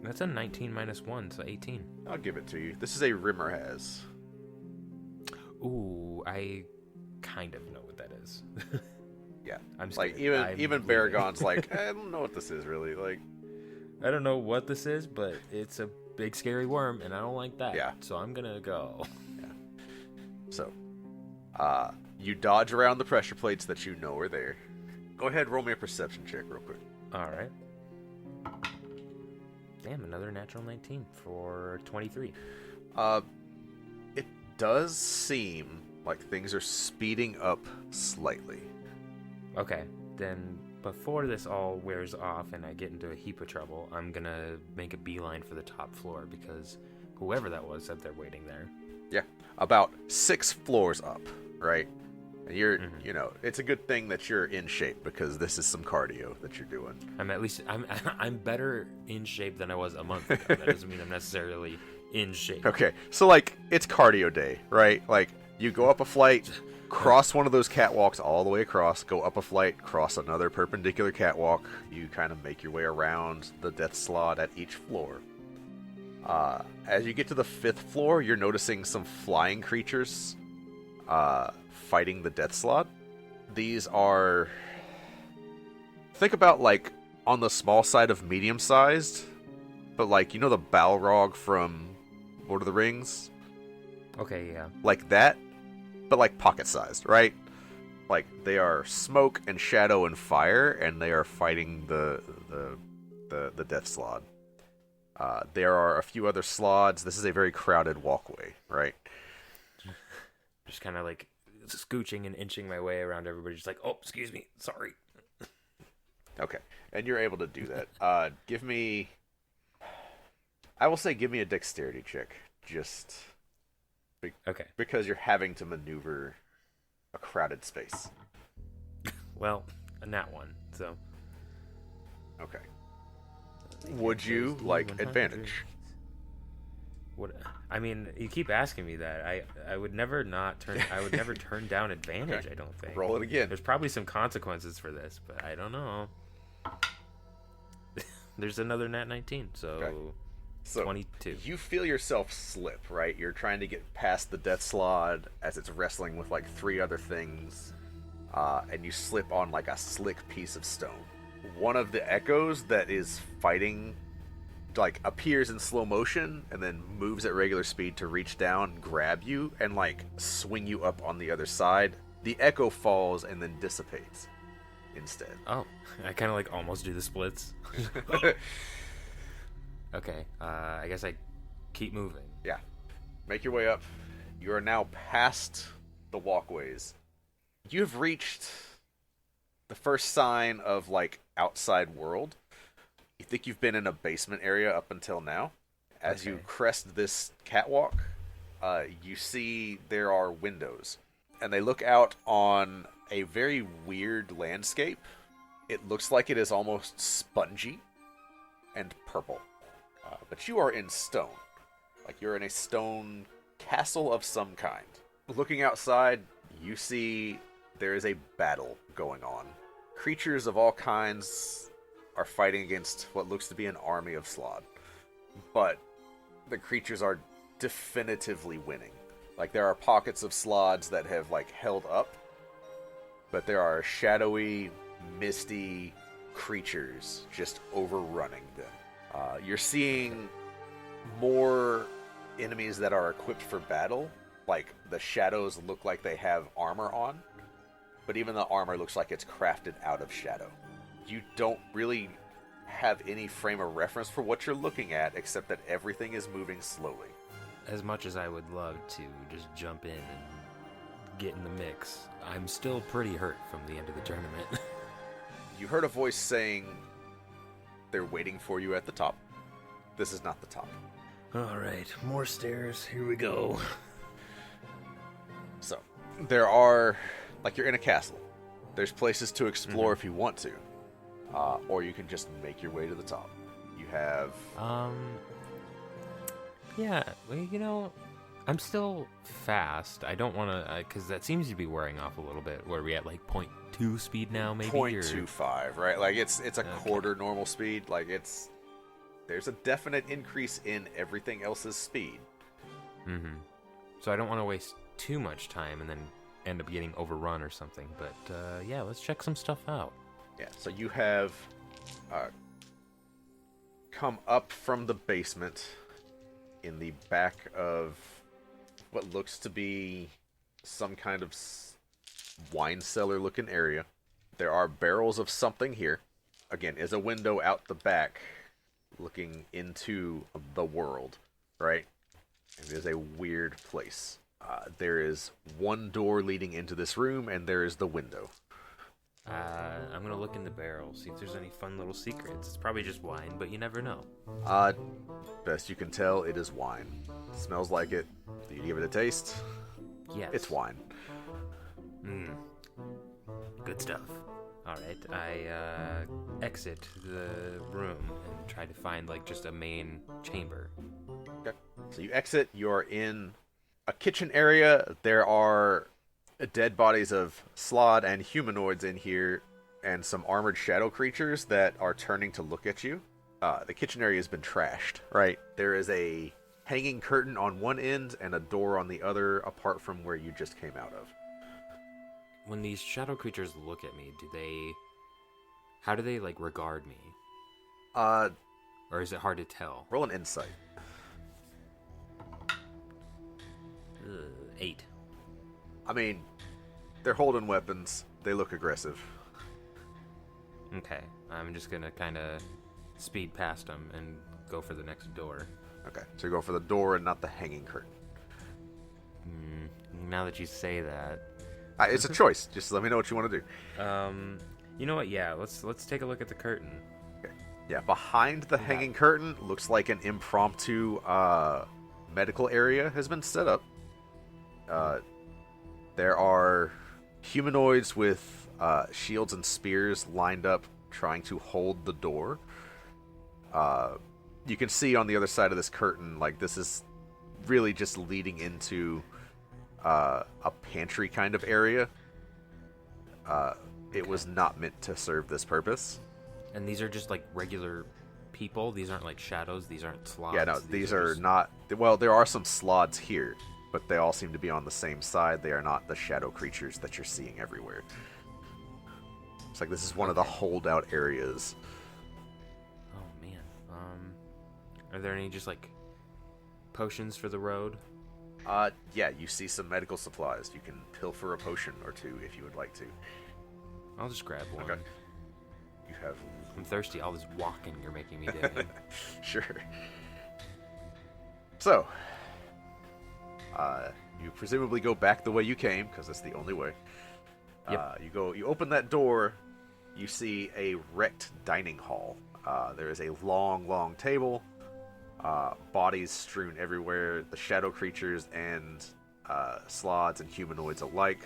That's a 19 minus 1, so 18. I'll give it to you. This is a Rimmerhaz. Ooh, I kind of know what that is. Yeah. I'm like, scared. I'm even leaving. Baragon's like, I don't know what this is really. Like, I don't know what this is, but it's a big scary worm, and I don't like that. Yeah. So I'm gonna go. so, you dodge around the pressure plates that you know are there. Go ahead, roll me a perception check real quick. All right. Damn, another natural 19 for 23. It does seem like things are speeding up slightly. Okay, then before this all wears off and I get into a heap of trouble, I'm gonna make a beeline for the top floor because whoever that was said they're waiting there. Yeah, about 6 floors up, right? And you're, you know, it's a good thing that you're in shape because this is some cardio that you're doing. I'm better in shape than I was a month ago. That doesn't mean I'm necessarily in shape. Okay, so like it's cardio day, right? Like you go up a flight, cross one of those catwalks all the way across, go up a flight, cross another perpendicular catwalk. You kind of make your way around the death slot at each floor. As you get to the 5th floor, you're noticing some flying creatures fighting the death slot. These are... Think about, like, on the small side of medium-sized, but, like, you know the Balrog from Lord of the Rings? Okay, yeah. Like that, but, like, pocket-sized, right? Like, they are smoke and shadow and fire, and they are fighting the death slot. There are a few other slots. This is a very crowded walkway, right? Just kind of, like, scooching and inching my way around everybody, just like, oh, excuse me, sorry. Okay, and you're able to do that. Give me a dexterity check, just Okay. because you're having to maneuver a crowded space. Well, a nat one, so. Okay. Would you like advantage? What? I mean, you keep asking me that. I would never turn down advantage. Okay. I don't think. Roll it again. There's probably some consequences for this, but I don't know. There's another nat 19, so, Okay. So 22. you feel yourself slip, right? You're trying to get past the death slot as it's wrestling with like 3 other things, and you slip on like a slick piece of stone. One of the echoes that is fighting like appears in slow motion and then moves at regular speed to reach down, grab you, and like swing you up on the other side. The echo falls and then dissipates instead. Oh, I kind of like almost do the splits. Okay, I guess I keep moving. Yeah. Make your way up. You are now past the walkways. You've reached the first sign of, like, outside world. You think you've been in a basement area up until now. As you crest this catwalk, you see there are windows. And they look out on a very weird landscape. It looks like it is almost spongy and purple. But you are in stone. Like you're in a stone castle of some kind. Looking outside, you see there is a battle going on. Creatures of all kinds are fighting against what looks to be an army of Slod. But the creatures are definitively winning. Like there are pockets of Slods that have like held up, but there are shadowy, misty creatures just overrunning them. You're seeing more enemies that are equipped for battle. Like, the shadows look like they have armor on, but even the armor looks like it's crafted out of shadow. You don't really have any frame of reference for what you're looking at, except that everything is moving slowly. As much as I would love to just jump in and get in the mix, I'm still pretty hurt from the end of the tournament. You heard a voice saying they're waiting for you at the top. This is not the top. Alright, more stairs. Here we go. So, there are, like you're in a castle. There's places to explore if you want to. Or you can just make your way to the top. You have... Yeah, well, you know, I'm still fast. I don't want to, because that seems to be wearing off a little bit. Where are we at, like, 0.2 speed now, maybe? 0.25, right? Like, it's a quarter normal speed. Like, there's a definite increase in everything else's speed. Mm-hmm. So I don't want to waste too much time and then end up getting overrun or something. But, yeah, let's check some stuff out. Yeah, so you have come up from the basement in the back of what looks to be some kind of wine cellar looking area. There are barrels of something here. Again, is a window out the back looking into the world, right? It is a weird place. There is one door leading into this room, and there is the window. I'm going to look in the barrel, see if there's any fun little secrets. It's probably just wine, but you never know. Best you can tell, it is wine. Smells like it. Do you give it a taste? Yes. It's wine. Good stuff. Alright, I exit the room and try to find, like, just a main chamber. Okay. So you exit, you're in a kitchen area. There are dead bodies of Slod and humanoids in here, and some armored shadow creatures that are turning to look at you. The kitchen area has been trashed, right? There is a hanging curtain on one end and a door on the other, apart from where you just came out of. When these shadow creatures look at me, how do they, like, regard me? Or is it hard to tell? Roll an insight. 8. I mean, they're holding weapons. They look aggressive. Okay, I'm just gonna kind of speed past them and go for the next door. Okay, so you go for the door and not the hanging curtain. Now that you say that, It's a choice. Just let me know what you want to do. you know what? Yeah, let's take a look at the curtain. Okay. Yeah, behind the hanging curtain looks like an impromptu medical area has been set up. There are humanoids with shields and spears lined up trying to hold the door. You can see on the other side of this curtain, like, this is really just leading into a pantry kind of area. It was not meant to serve this purpose. And these are just like regular people? These aren't like shadows? These aren't slots? Yeah, no, these are not... Well, there are some slots here, but they all seem to be on the same side. They are not the shadow creatures that you're seeing everywhere. It's like this is one of the holdout areas. Oh, man. Are there any just, like, potions for the road? Yeah, you see some medical supplies. You can pilfer a potion or two if you would like to. I'll just grab one. Okay. You have... I'm thirsty. All this walking you're making me do. Sure. So, you presumably go back the way you came, because that's the only way. Yep. You open that door, you see a wrecked dining hall. There is a long table, bodies strewn everywhere, the shadow creatures and sloths and humanoids alike.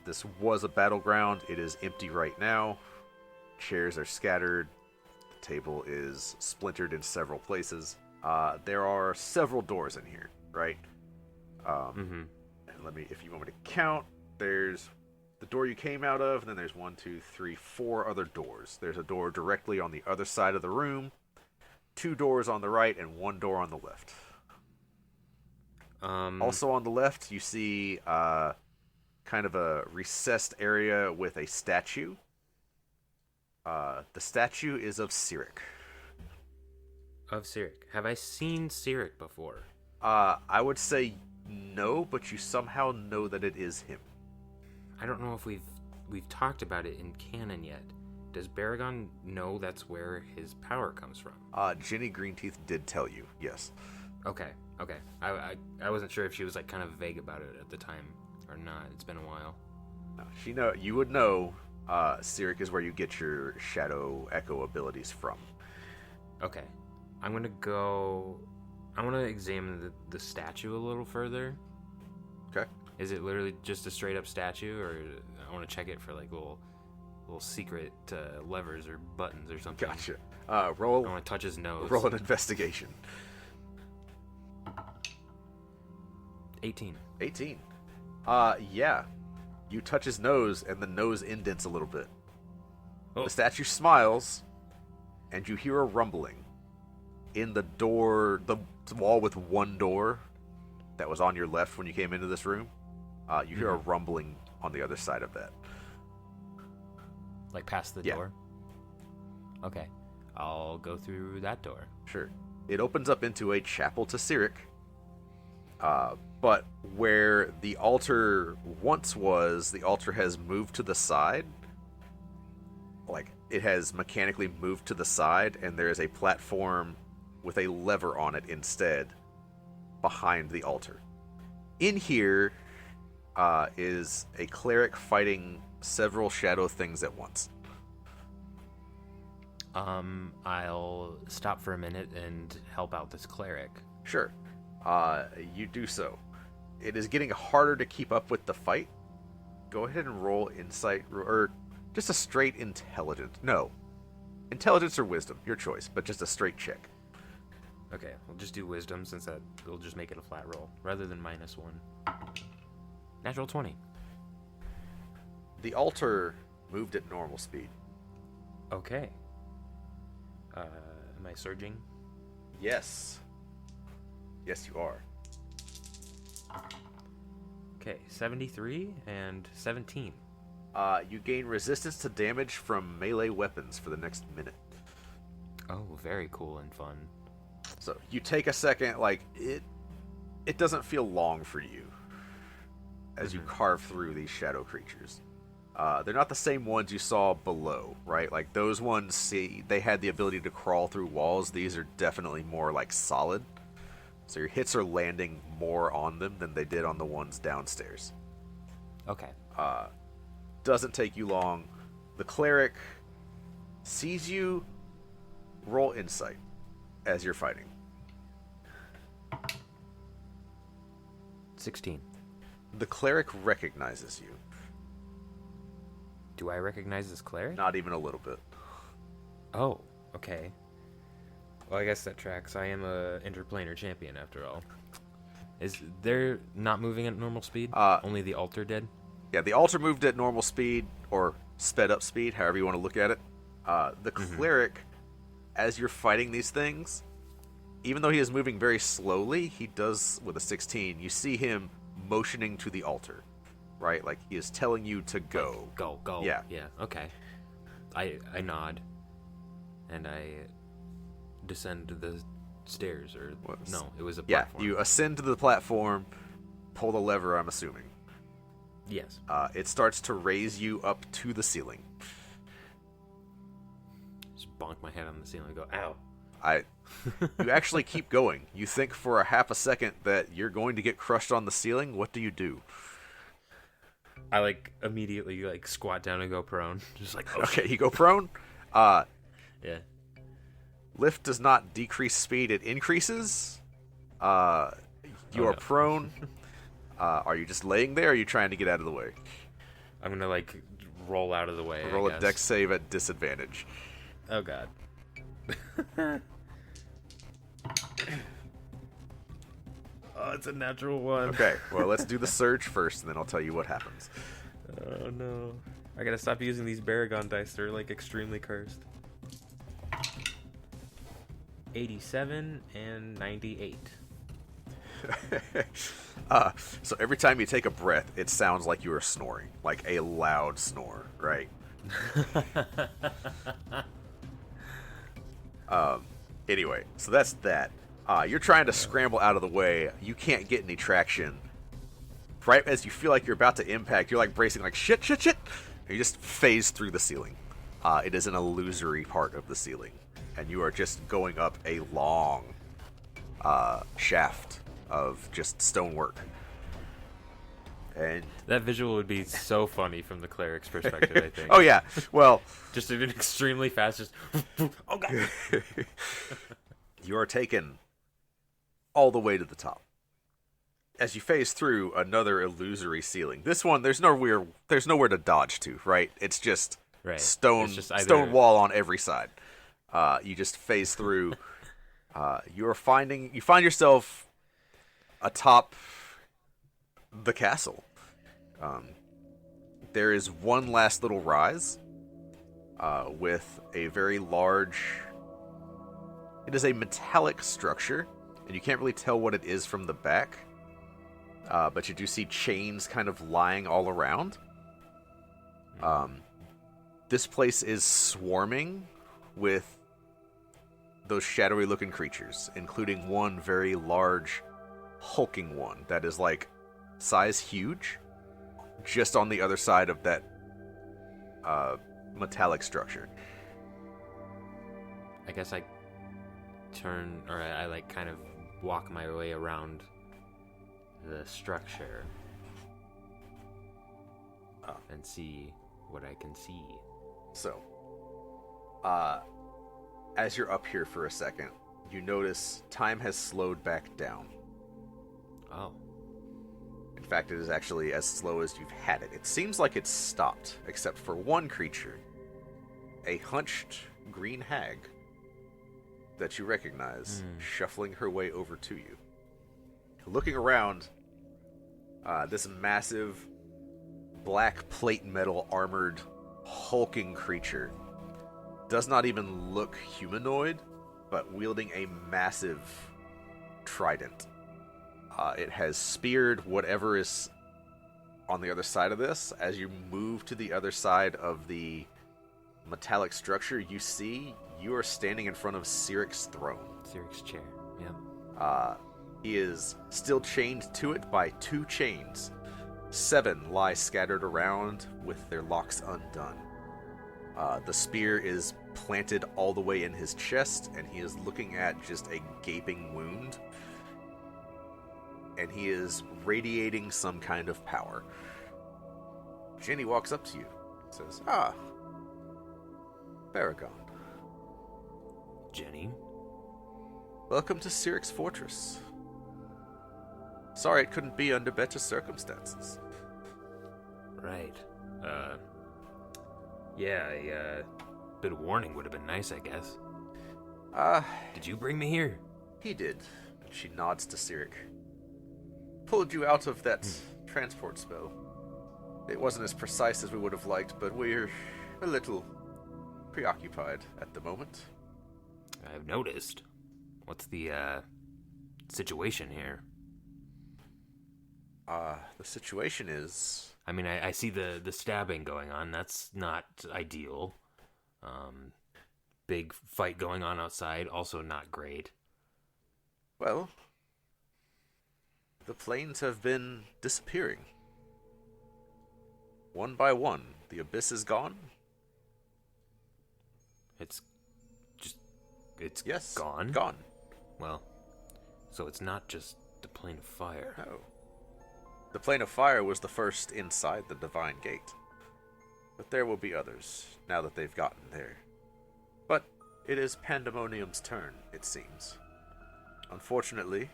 This was a battleground. It is empty right now. Chairs are scattered. The table is splintered in several places. There are several doors in here, right? And if you want me to count, there's the door you came out of, and then there's 1, 2, 3, 4 other doors. There's a door directly on the other side of the room, 2 doors on the right, and 1 door on the left. Also on the left, you see kind of a recessed area with a statue. The statue is of Cyric. Of Cyric. Have I seen Cyric before? I would say no, but you somehow know that it is him. I don't know if we've talked about it in canon yet. Does Baragon know that's where his power comes from? Jenny Greenteeth did tell you, yes. Okay. I wasn't sure if she was like kind of vague about it at the time or not. It's been a while. No, you would know. Cyric is where you get your shadow echo abilities from. Okay. I want to examine the statue a little further. Okay. Is it literally just a straight up statue, or I want to check it for like little secret levers or buttons or something? Gotcha. I want to touch his nose. Roll an investigation. 18. 18. Yeah. You touch his nose, and the nose indents a little bit. Oh. The statue smiles, and you hear a rumbling. In the door, the wall with 1 door that was on your left when you came into this room, you hear a rumbling on the other side of that. Like past the door? Okay. I'll go through that door. Sure. It opens up into a chapel to Cyric. But where the altar once was, the altar has moved to the side. Like, it has mechanically moved to the side, and there is a platform with a lever on it instead, behind the altar. In here is a cleric fighting several shadow things at once. I'll stop for a minute and help out this cleric. Sure. You do so. It is getting harder to keep up with the fight. Go ahead and roll insight, or just a straight intelligence. No. Intelligence or wisdom, your choice, but just a straight check. Okay, we'll just do wisdom since it'll just make it a flat roll, rather than -1. Natural 20. The altar moved at normal speed. Okay. Am I surging? Yes. Yes, you are. Okay, 73 and 17. You gain resistance to damage from melee weapons for the next minute. Oh, very cool and fun. So you take a second, like it doesn't feel long for you as you carve through these shadow creatures. They're not the same ones you saw below, right? Like those ones, they had the ability to crawl through walls. These are definitely more like solid. So your hits are landing more on them than they did on the ones downstairs. Okay. Doesn't take you long. The cleric sees you. Roll insight as you're fighting. 16. The cleric recognizes you. Do I recognize this cleric? Not even a little bit. Oh, okay. Well, I guess that tracks. I am a interplanar champion after all. Is there not moving at normal speed? Only the altar did? Yeah, the altar moved at normal speed, or sped up speed, however you want to look at it. The cleric, as you're fighting these things, even though he is moving very slowly, he does, with a 16, you see him motioning to the altar, right? Like, he is telling you to go. Like, go. Yeah. Yeah, okay. I nod, and I descend the stairs, or... No, it was a platform. Yeah, you ascend to the platform, pull the lever, I'm assuming. Yes. It starts to raise you up to the ceiling. Just bonk my head on the ceiling and go, ow. You actually keep going. You think for a half a second that you're going to get crushed on the ceiling. What do? I, like, immediately, like, squat down and go prone. Just like, oh. Okay, you go prone. Yeah. Lift does not decrease speed, it increases. You are prone. Are you just laying there, or are you trying to get out of the way? I'm gonna, like, roll out of the way, Roll I a guess. dex save at disadvantage. Oh, God. Oh, it's a natural one. Okay, well, let's do the surge first, and then I'll tell you what happens. Oh, no. I gotta stop using these Baragon dice. They're, like, extremely cursed. 87 and 98. So every time you take a breath, it sounds like you are snoring. Like a loud snore, right? Anyway, so that's that. You're trying to scramble out of the way. You can't get any traction. Right as you feel like you're about to impact, you're like bracing like shit. And you just phase through the ceiling. It is an illusory part of the ceiling. And you are just going up a long shaft of just stonework. And That visual would be so funny from the cleric's perspective, I think. oh yeah, well, Just even extremely fast, just... Oh, God! you are taken all the way to the top. As you phase through another illusory ceiling. This one, there's nowhere to dodge to, right? It's just Right. stone It's just either- stone wall on every side. You just phase through. You find yourself atop the castle. There is one last little rise with a very large... It is a metallic structure, and you can't really tell what it is from the back. But you do see chains kind of lying all around. This place is swarming with those shadowy-looking creatures, including one very large, hulking one that is, like, size huge, just on the other side of that metallic structure. I guess I turn, or I like kind of walk my way around the structure and see what I can see. So, as you're up here for a second, you notice time has slowed back down. Oh. In fact, it is actually as slow as you've had it. It seems like it's stopped, except for one creature. A hunched green hag that you recognize, shuffling her way over to you. Looking around, this massive black plate metal armored hulking creature. Does not even look humanoid, but wielding a massive trident. It has speared whatever is on the other side of this. As you move to the other side of the metallic structure, you see you are standing in front of Siric's throne. Siric's chair, yeah. He is still chained to it by 2 chains. 7 lie scattered around with their locks undone. The spear is planted all the way in his chest, and he is looking at just a gaping wound. And he is radiating some kind of power. Jenny walks up to you and says, Baragon. Jenny? Welcome to Siric's fortress. Sorry it couldn't be under better circumstances. Right. Yeah, a bit of warning would have been nice, I guess. Did you bring me here? He did. She nods to Siric. Pulled you out of that transport spell. It wasn't as precise as we would have liked, but we're a little preoccupied at the moment. I've noticed. What's the, situation here? The situation is... I mean, I see the stabbing going on. That's not ideal. Big fight going on outside. Also not great. Well, the planes have been disappearing. One by one. The abyss is gone. It's Yes, gone? Gone. Well, so it's not just the plane of fire. No. The plane of fire was the first inside the divine gate. But there will be others, now that they've gotten there. But it is Pandemonium's turn, it seems. Unfortunately,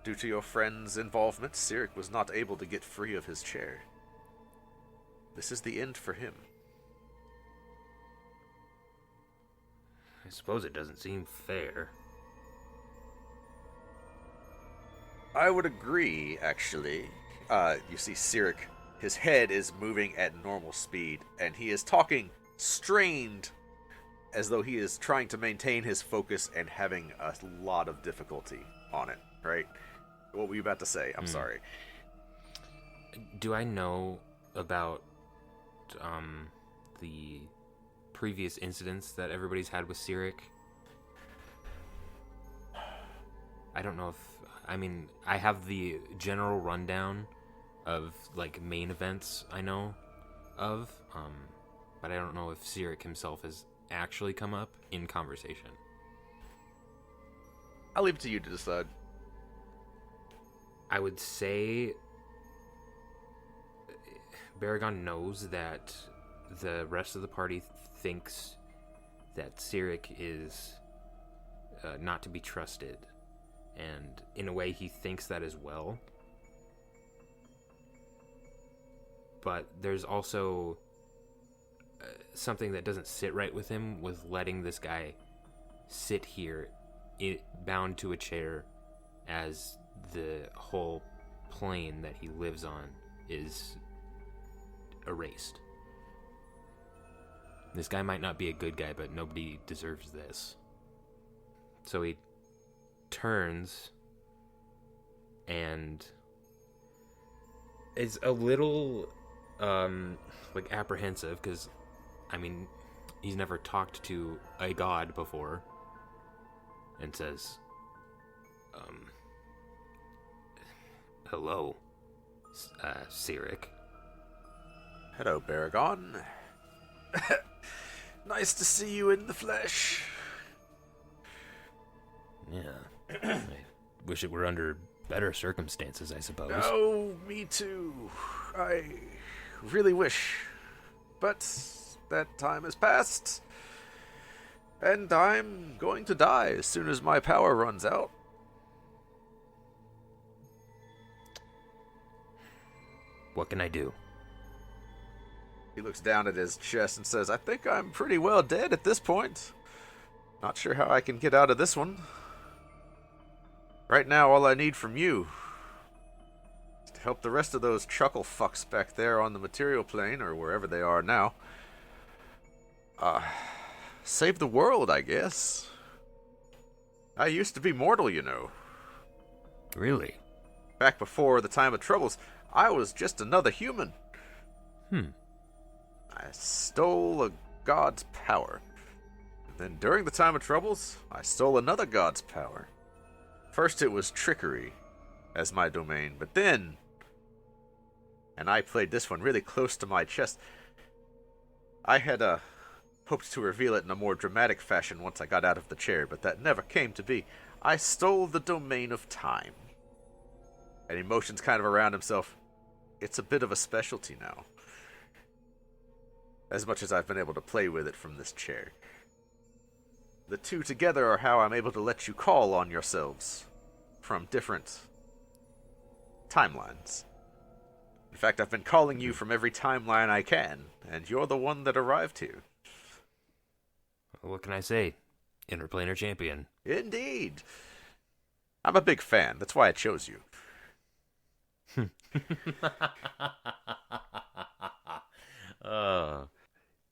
due to your friend's involvement, Siric was not able to get free of his chair. This is the end for him. I suppose it doesn't seem fair. I would agree, actually. You see Siric, his head is moving at normal speed, and he is talking strained, as though he is trying to maintain his focus and having a lot of difficulty on it, right? What were you about to say? I'm sorry. Do I know about the previous incidents that everybody's had with Siric? I don't know if... I mean, I have the general rundown of, like, main events I know of, but I don't know if Siric himself has actually come up in conversation. I'll leave it to you to decide. I would say Baragon knows that the rest of the party thinks that Siric is not to be trusted. And in a way, he thinks that as well. But there's also something that doesn't sit right with him with letting this guy sit here bound to a chair as the whole plane that he lives on is erased. This guy might not be a good guy, but nobody deserves this. So he turns and is a little like apprehensive, because I mean, he's never talked to a god before, and says, hello, Siric. Hello, Baragon. Nice to see you in the flesh. Yeah. I wish it were under better circumstances, I suppose. Oh, me too. I really wish. But that time has passed. And I'm going to die as soon as my power runs out. What can I do? He looks down at his chest and says, I think I'm pretty well dead at this point. Not sure how I can get out of this one. Right now, all I need from you is to help the rest of those chuckle fucks back there on the material plane, or wherever they are now. Save the world, I guess. I used to be mortal, you know. Really? Back before the time of troubles, I was just another human. I stole a god's power. Then during the time of troubles, I stole another god's power. First it was trickery as my domain, but then, and I played this one really close to my chest, I had hoped to reveal it in a more dramatic fashion once I got out of the chair, but that never came to be. I stole the domain of time. And he motions kind of around himself. It's a bit of a specialty now. As much as I've been able to play with it from this chair. The two together are how I'm able to let you call on yourselves from different timelines. In fact, I've been calling you from every timeline I can, and you're the one that arrived here. What can I say? Interplanar champion. Indeed. I'm a big fan. That's why I chose you.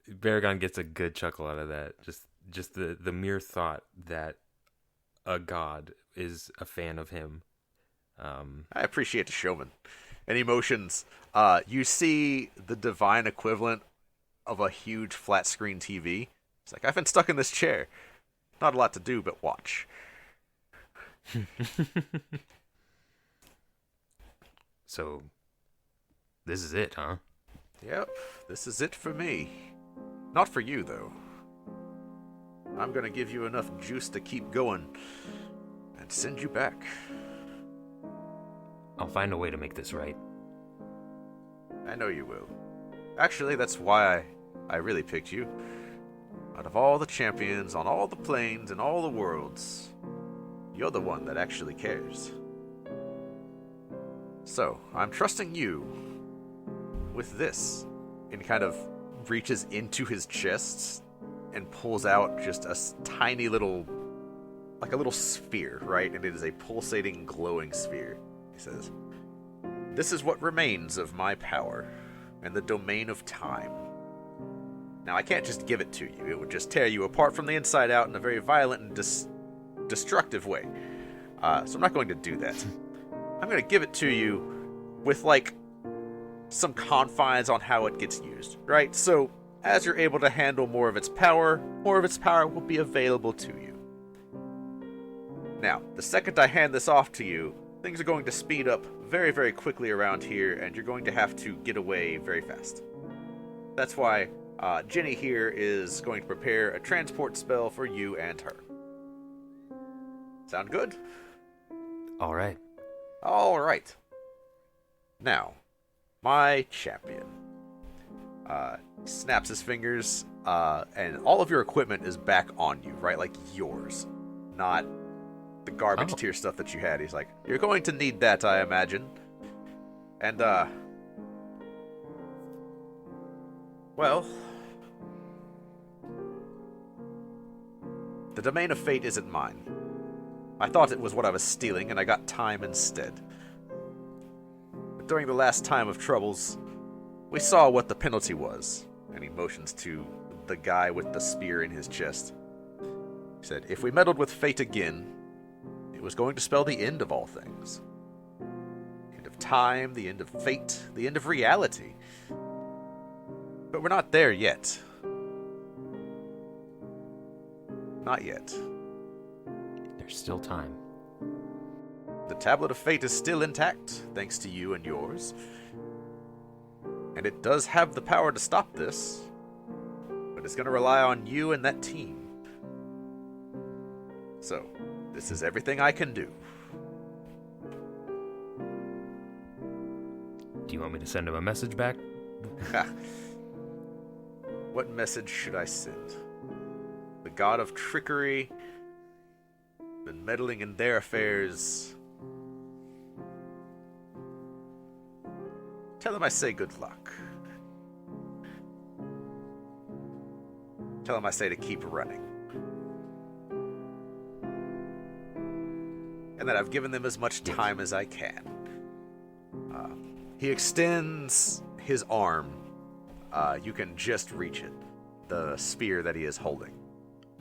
Baragon gets a good chuckle out of that. Just the mere thought that a god is a fan of him. I appreciate the showman. And emotions. You see the divine equivalent of a huge flat screen TV. It's like, I've been stuck in this chair. Not a lot to do but watch. So, this is it, huh? Yep, this is it for me. Not for you, though. I'm gonna give you enough juice to keep going and send you back. I'll find a way to make this right. I know you will. Actually, that's why I really picked you. Out of all the champions on all the planes and all the worlds, you're the one that actually cares. So, I'm trusting you with this. And kind of reaches into his chest and pulls out just a tiny little, like a little sphere, right? And it is a pulsating, glowing sphere. He says, "This is what remains of my power and the domain of time. Now, I can't just give it to you. It would just tear you apart from the inside out in a very violent and destructive way. So I'm not going to do that. I'm going to give it to you with, like, some confines on how it gets used, right? So, as you're able to handle more of its power will be available to you. Now, the second I hand this off to you, things are going to speed up very, very quickly around here, and you're going to have to get away very fast. That's why Jenny here is going to prepare a transport spell for you and her. Sound good? All right. All right. Now, my champion. Snaps his fingers, and all of your equipment is back on you, right? Like yours, not the garbage tier stuff that you had. He's like, you're going to need that, I imagine. And, well, the domain of fate isn't mine. I thought it was what I was stealing, and I got time instead. But during the last time of troubles, we saw what the penalty was. And he motions to the guy with the spear in his chest. He said, if we meddled with fate again, it was going to spell the end of all things. The end of time, the end of fate, the end of reality. But we're not there yet. Not yet. There's still time. The tablet of fate is still intact, thanks to you and yours. And it does have the power to stop this, but it's going to rely on you and that team. So, this is everything I can do. Do you want me to send him a message back? What message should I send? The god of trickery, been meddling in their affairs. Tell him I say good luck. Tell him I say to keep running. And that I've given them as much time as I can. He extends his arm. You can just reach it. The spear that he is holding.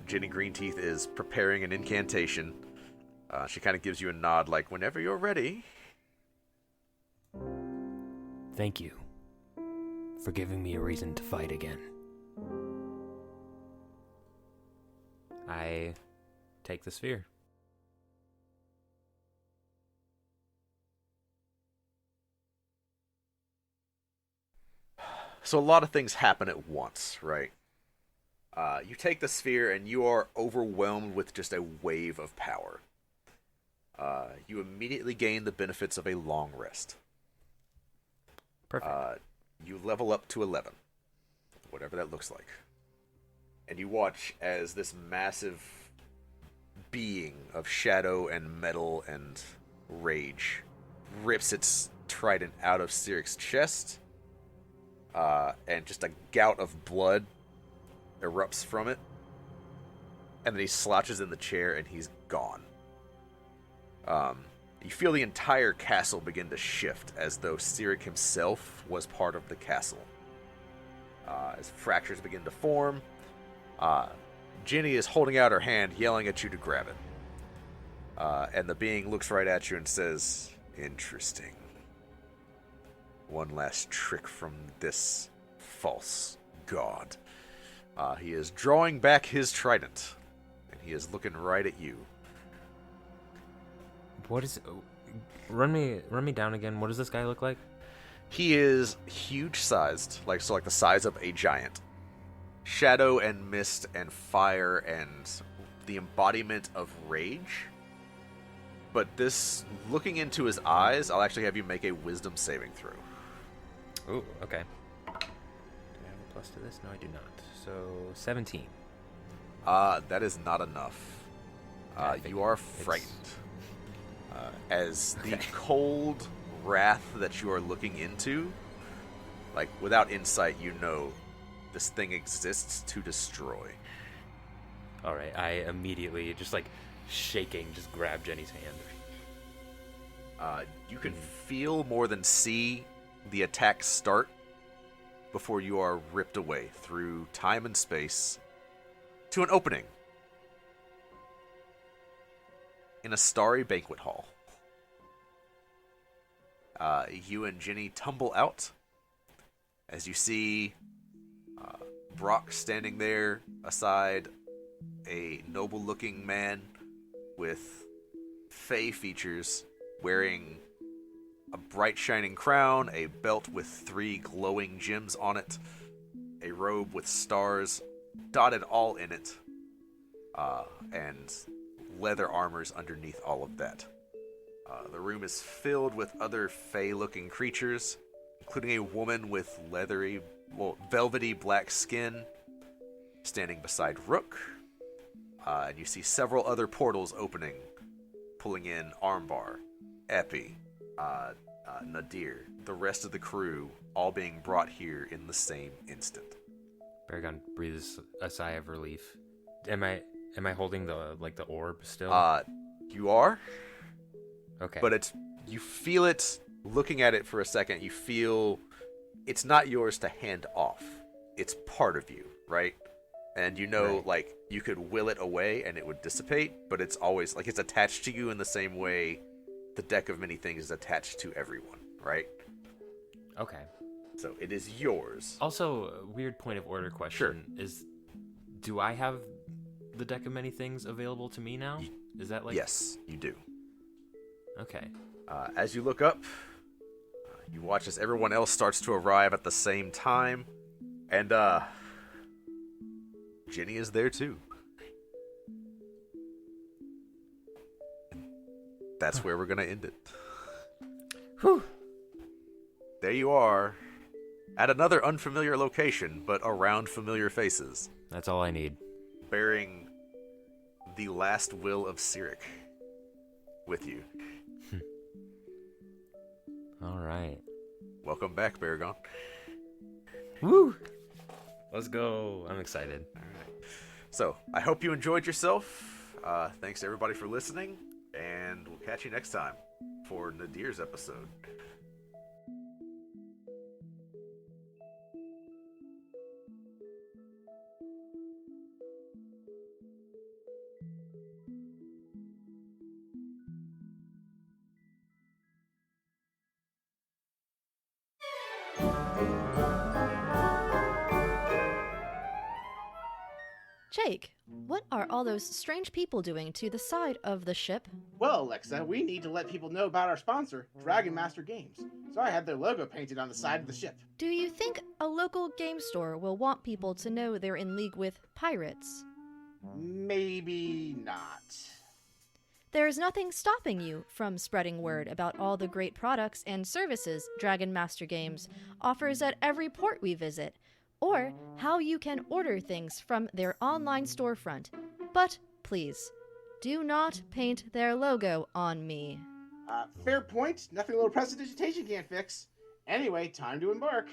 Ginny Greenteeth is preparing an incantation. She kind of gives you a nod like, whenever you're ready. Thank you for giving me a reason to fight again. I take the sphere. So a lot of things happen at once, right? You take the sphere and you are overwhelmed with just a wave of power. You immediately gain the benefits of a long rest. Perfect. You level up to 11, whatever that looks like. And you watch as this massive being of shadow and metal and rage rips its trident out of Siric's chest, and just a gout of blood erupts from it. And then he slouches in the chair and he's gone. You feel the entire castle begin to shift as though Siric himself was part of the castle. As fractures begin to form, Ginny is holding out her hand, yelling at you to grab it. And the being looks right at you and says, "Interesting. One last trick from this false god." He is drawing back his trident, and he is looking right at you. What is... Run me down again. What does this guy look like? He is huge-sized, like the size of a giant. Shadow and mist and fire and the embodiment of rage. But this, looking into his eyes, I'll actually have you make a wisdom saving throw. Ooh, okay. Do I have a plus to this? No, I do not. So, 17. That is not enough. You are frightened. As the cold wrath that you are looking into, like, without insight, you know this thing exists to destroy. Alright, I immediately, just like, shaking, just grab Jenny's hand. You can feel more than see the attack start before you are ripped away through time and space to an opening in a starry banquet hall. You and Ginny tumble out as you see Brock standing there aside a noble-looking man with fey features, wearing a bright shining crown, a belt with 3 glowing gems on it, a robe with stars dotted all in it, and leather armors underneath all of that. The room is filled with other fey-looking creatures, including a woman with velvety black skin standing beside Rook. And you see several other portals opening, pulling in Armbar, Epi, Nadir, the rest of the crew, all being brought here in the same instant. Baragon breathes a sigh of relief. Am I holding the orb still? You are? Okay. But you feel it, looking at it for a second, you feel it's not yours to hand off. It's part of you, right? And you know, right. like, you could will it away and it would dissipate, but it's always, like, it's attached to you in the same way the deck of many things is attached to everyone, right? Okay. So it is yours. Also, a weird point of order question is, do I have the deck of many things available to me now? Is that like... Yes, you do. Okay. As you look up, you watch as everyone else starts to arrive at the same time, and Ginny is there too. That's where we're gonna end it. Whew. There you are, at another unfamiliar location, but around familiar faces, That's all I need. bearing the last will of Siric with you. All right. Welcome back, Baragon. Woo! Let's go. I'm excited. So, I hope you enjoyed yourself. Thanks everybody for listening, and we'll catch you next time for Nadir's episode. Jake, what are all those strange people doing to the side of the ship? Well, Alexa, we need to let people know about our sponsor, Dragon Master Games. So I had their logo painted on the side of the ship. Do you think a local game store will want people to know they're in league with pirates? Maybe not. There's nothing stopping you from spreading word about all the great products and services Dragon Master Games offers at every port we visit, or how you can order things from their online storefront. But please, do not paint their logo on me. Fair point. Nothing a little prestidigitation can't fix. Anyway, time to embark.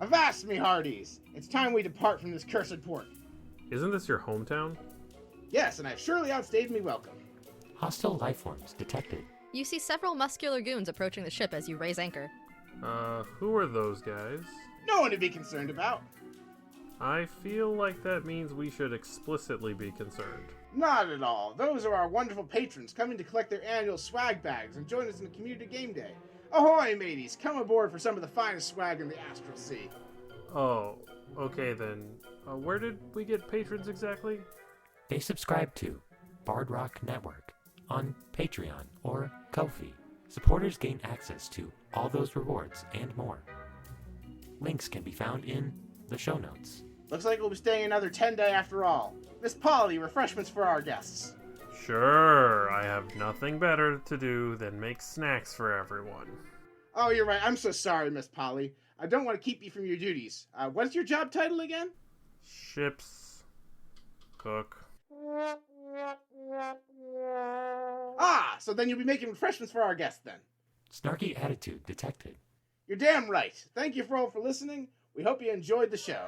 Avast, me hearties! It's time we depart from this cursed port. Isn't this your hometown? Yes, and I've surely outstayed me welcome. Hostile life forms detected. You see several muscular goons approaching the ship as you raise anchor. Who are those guys? No one to be concerned about. I feel like that means we should explicitly be concerned. Not at all. Those are our wonderful patrons coming to collect their annual swag bags and join us in a community game day. Ahoy, mateys! Come aboard for some of the finest swag in the Astral Sea. Oh, okay then. Where did we get patrons exactly? They subscribe to Bard Rock Network on Patreon or Ko-fi. Supporters gain access to all those rewards and more. Links can be found in the show notes. Looks like we'll be staying another 10 day after all. Miss Polly, refreshments for our guests. Sure, I have nothing better to do than make snacks for everyone. Oh, you're right. I'm so sorry, Miss Polly. I don't want to keep you from your duties. What's your job title again? Ship's cook. Ah, so then you'll be making refreshments for our guests then. Snarky attitude detected. You're damn right. Thank you for all for listening. We hope you enjoyed the show.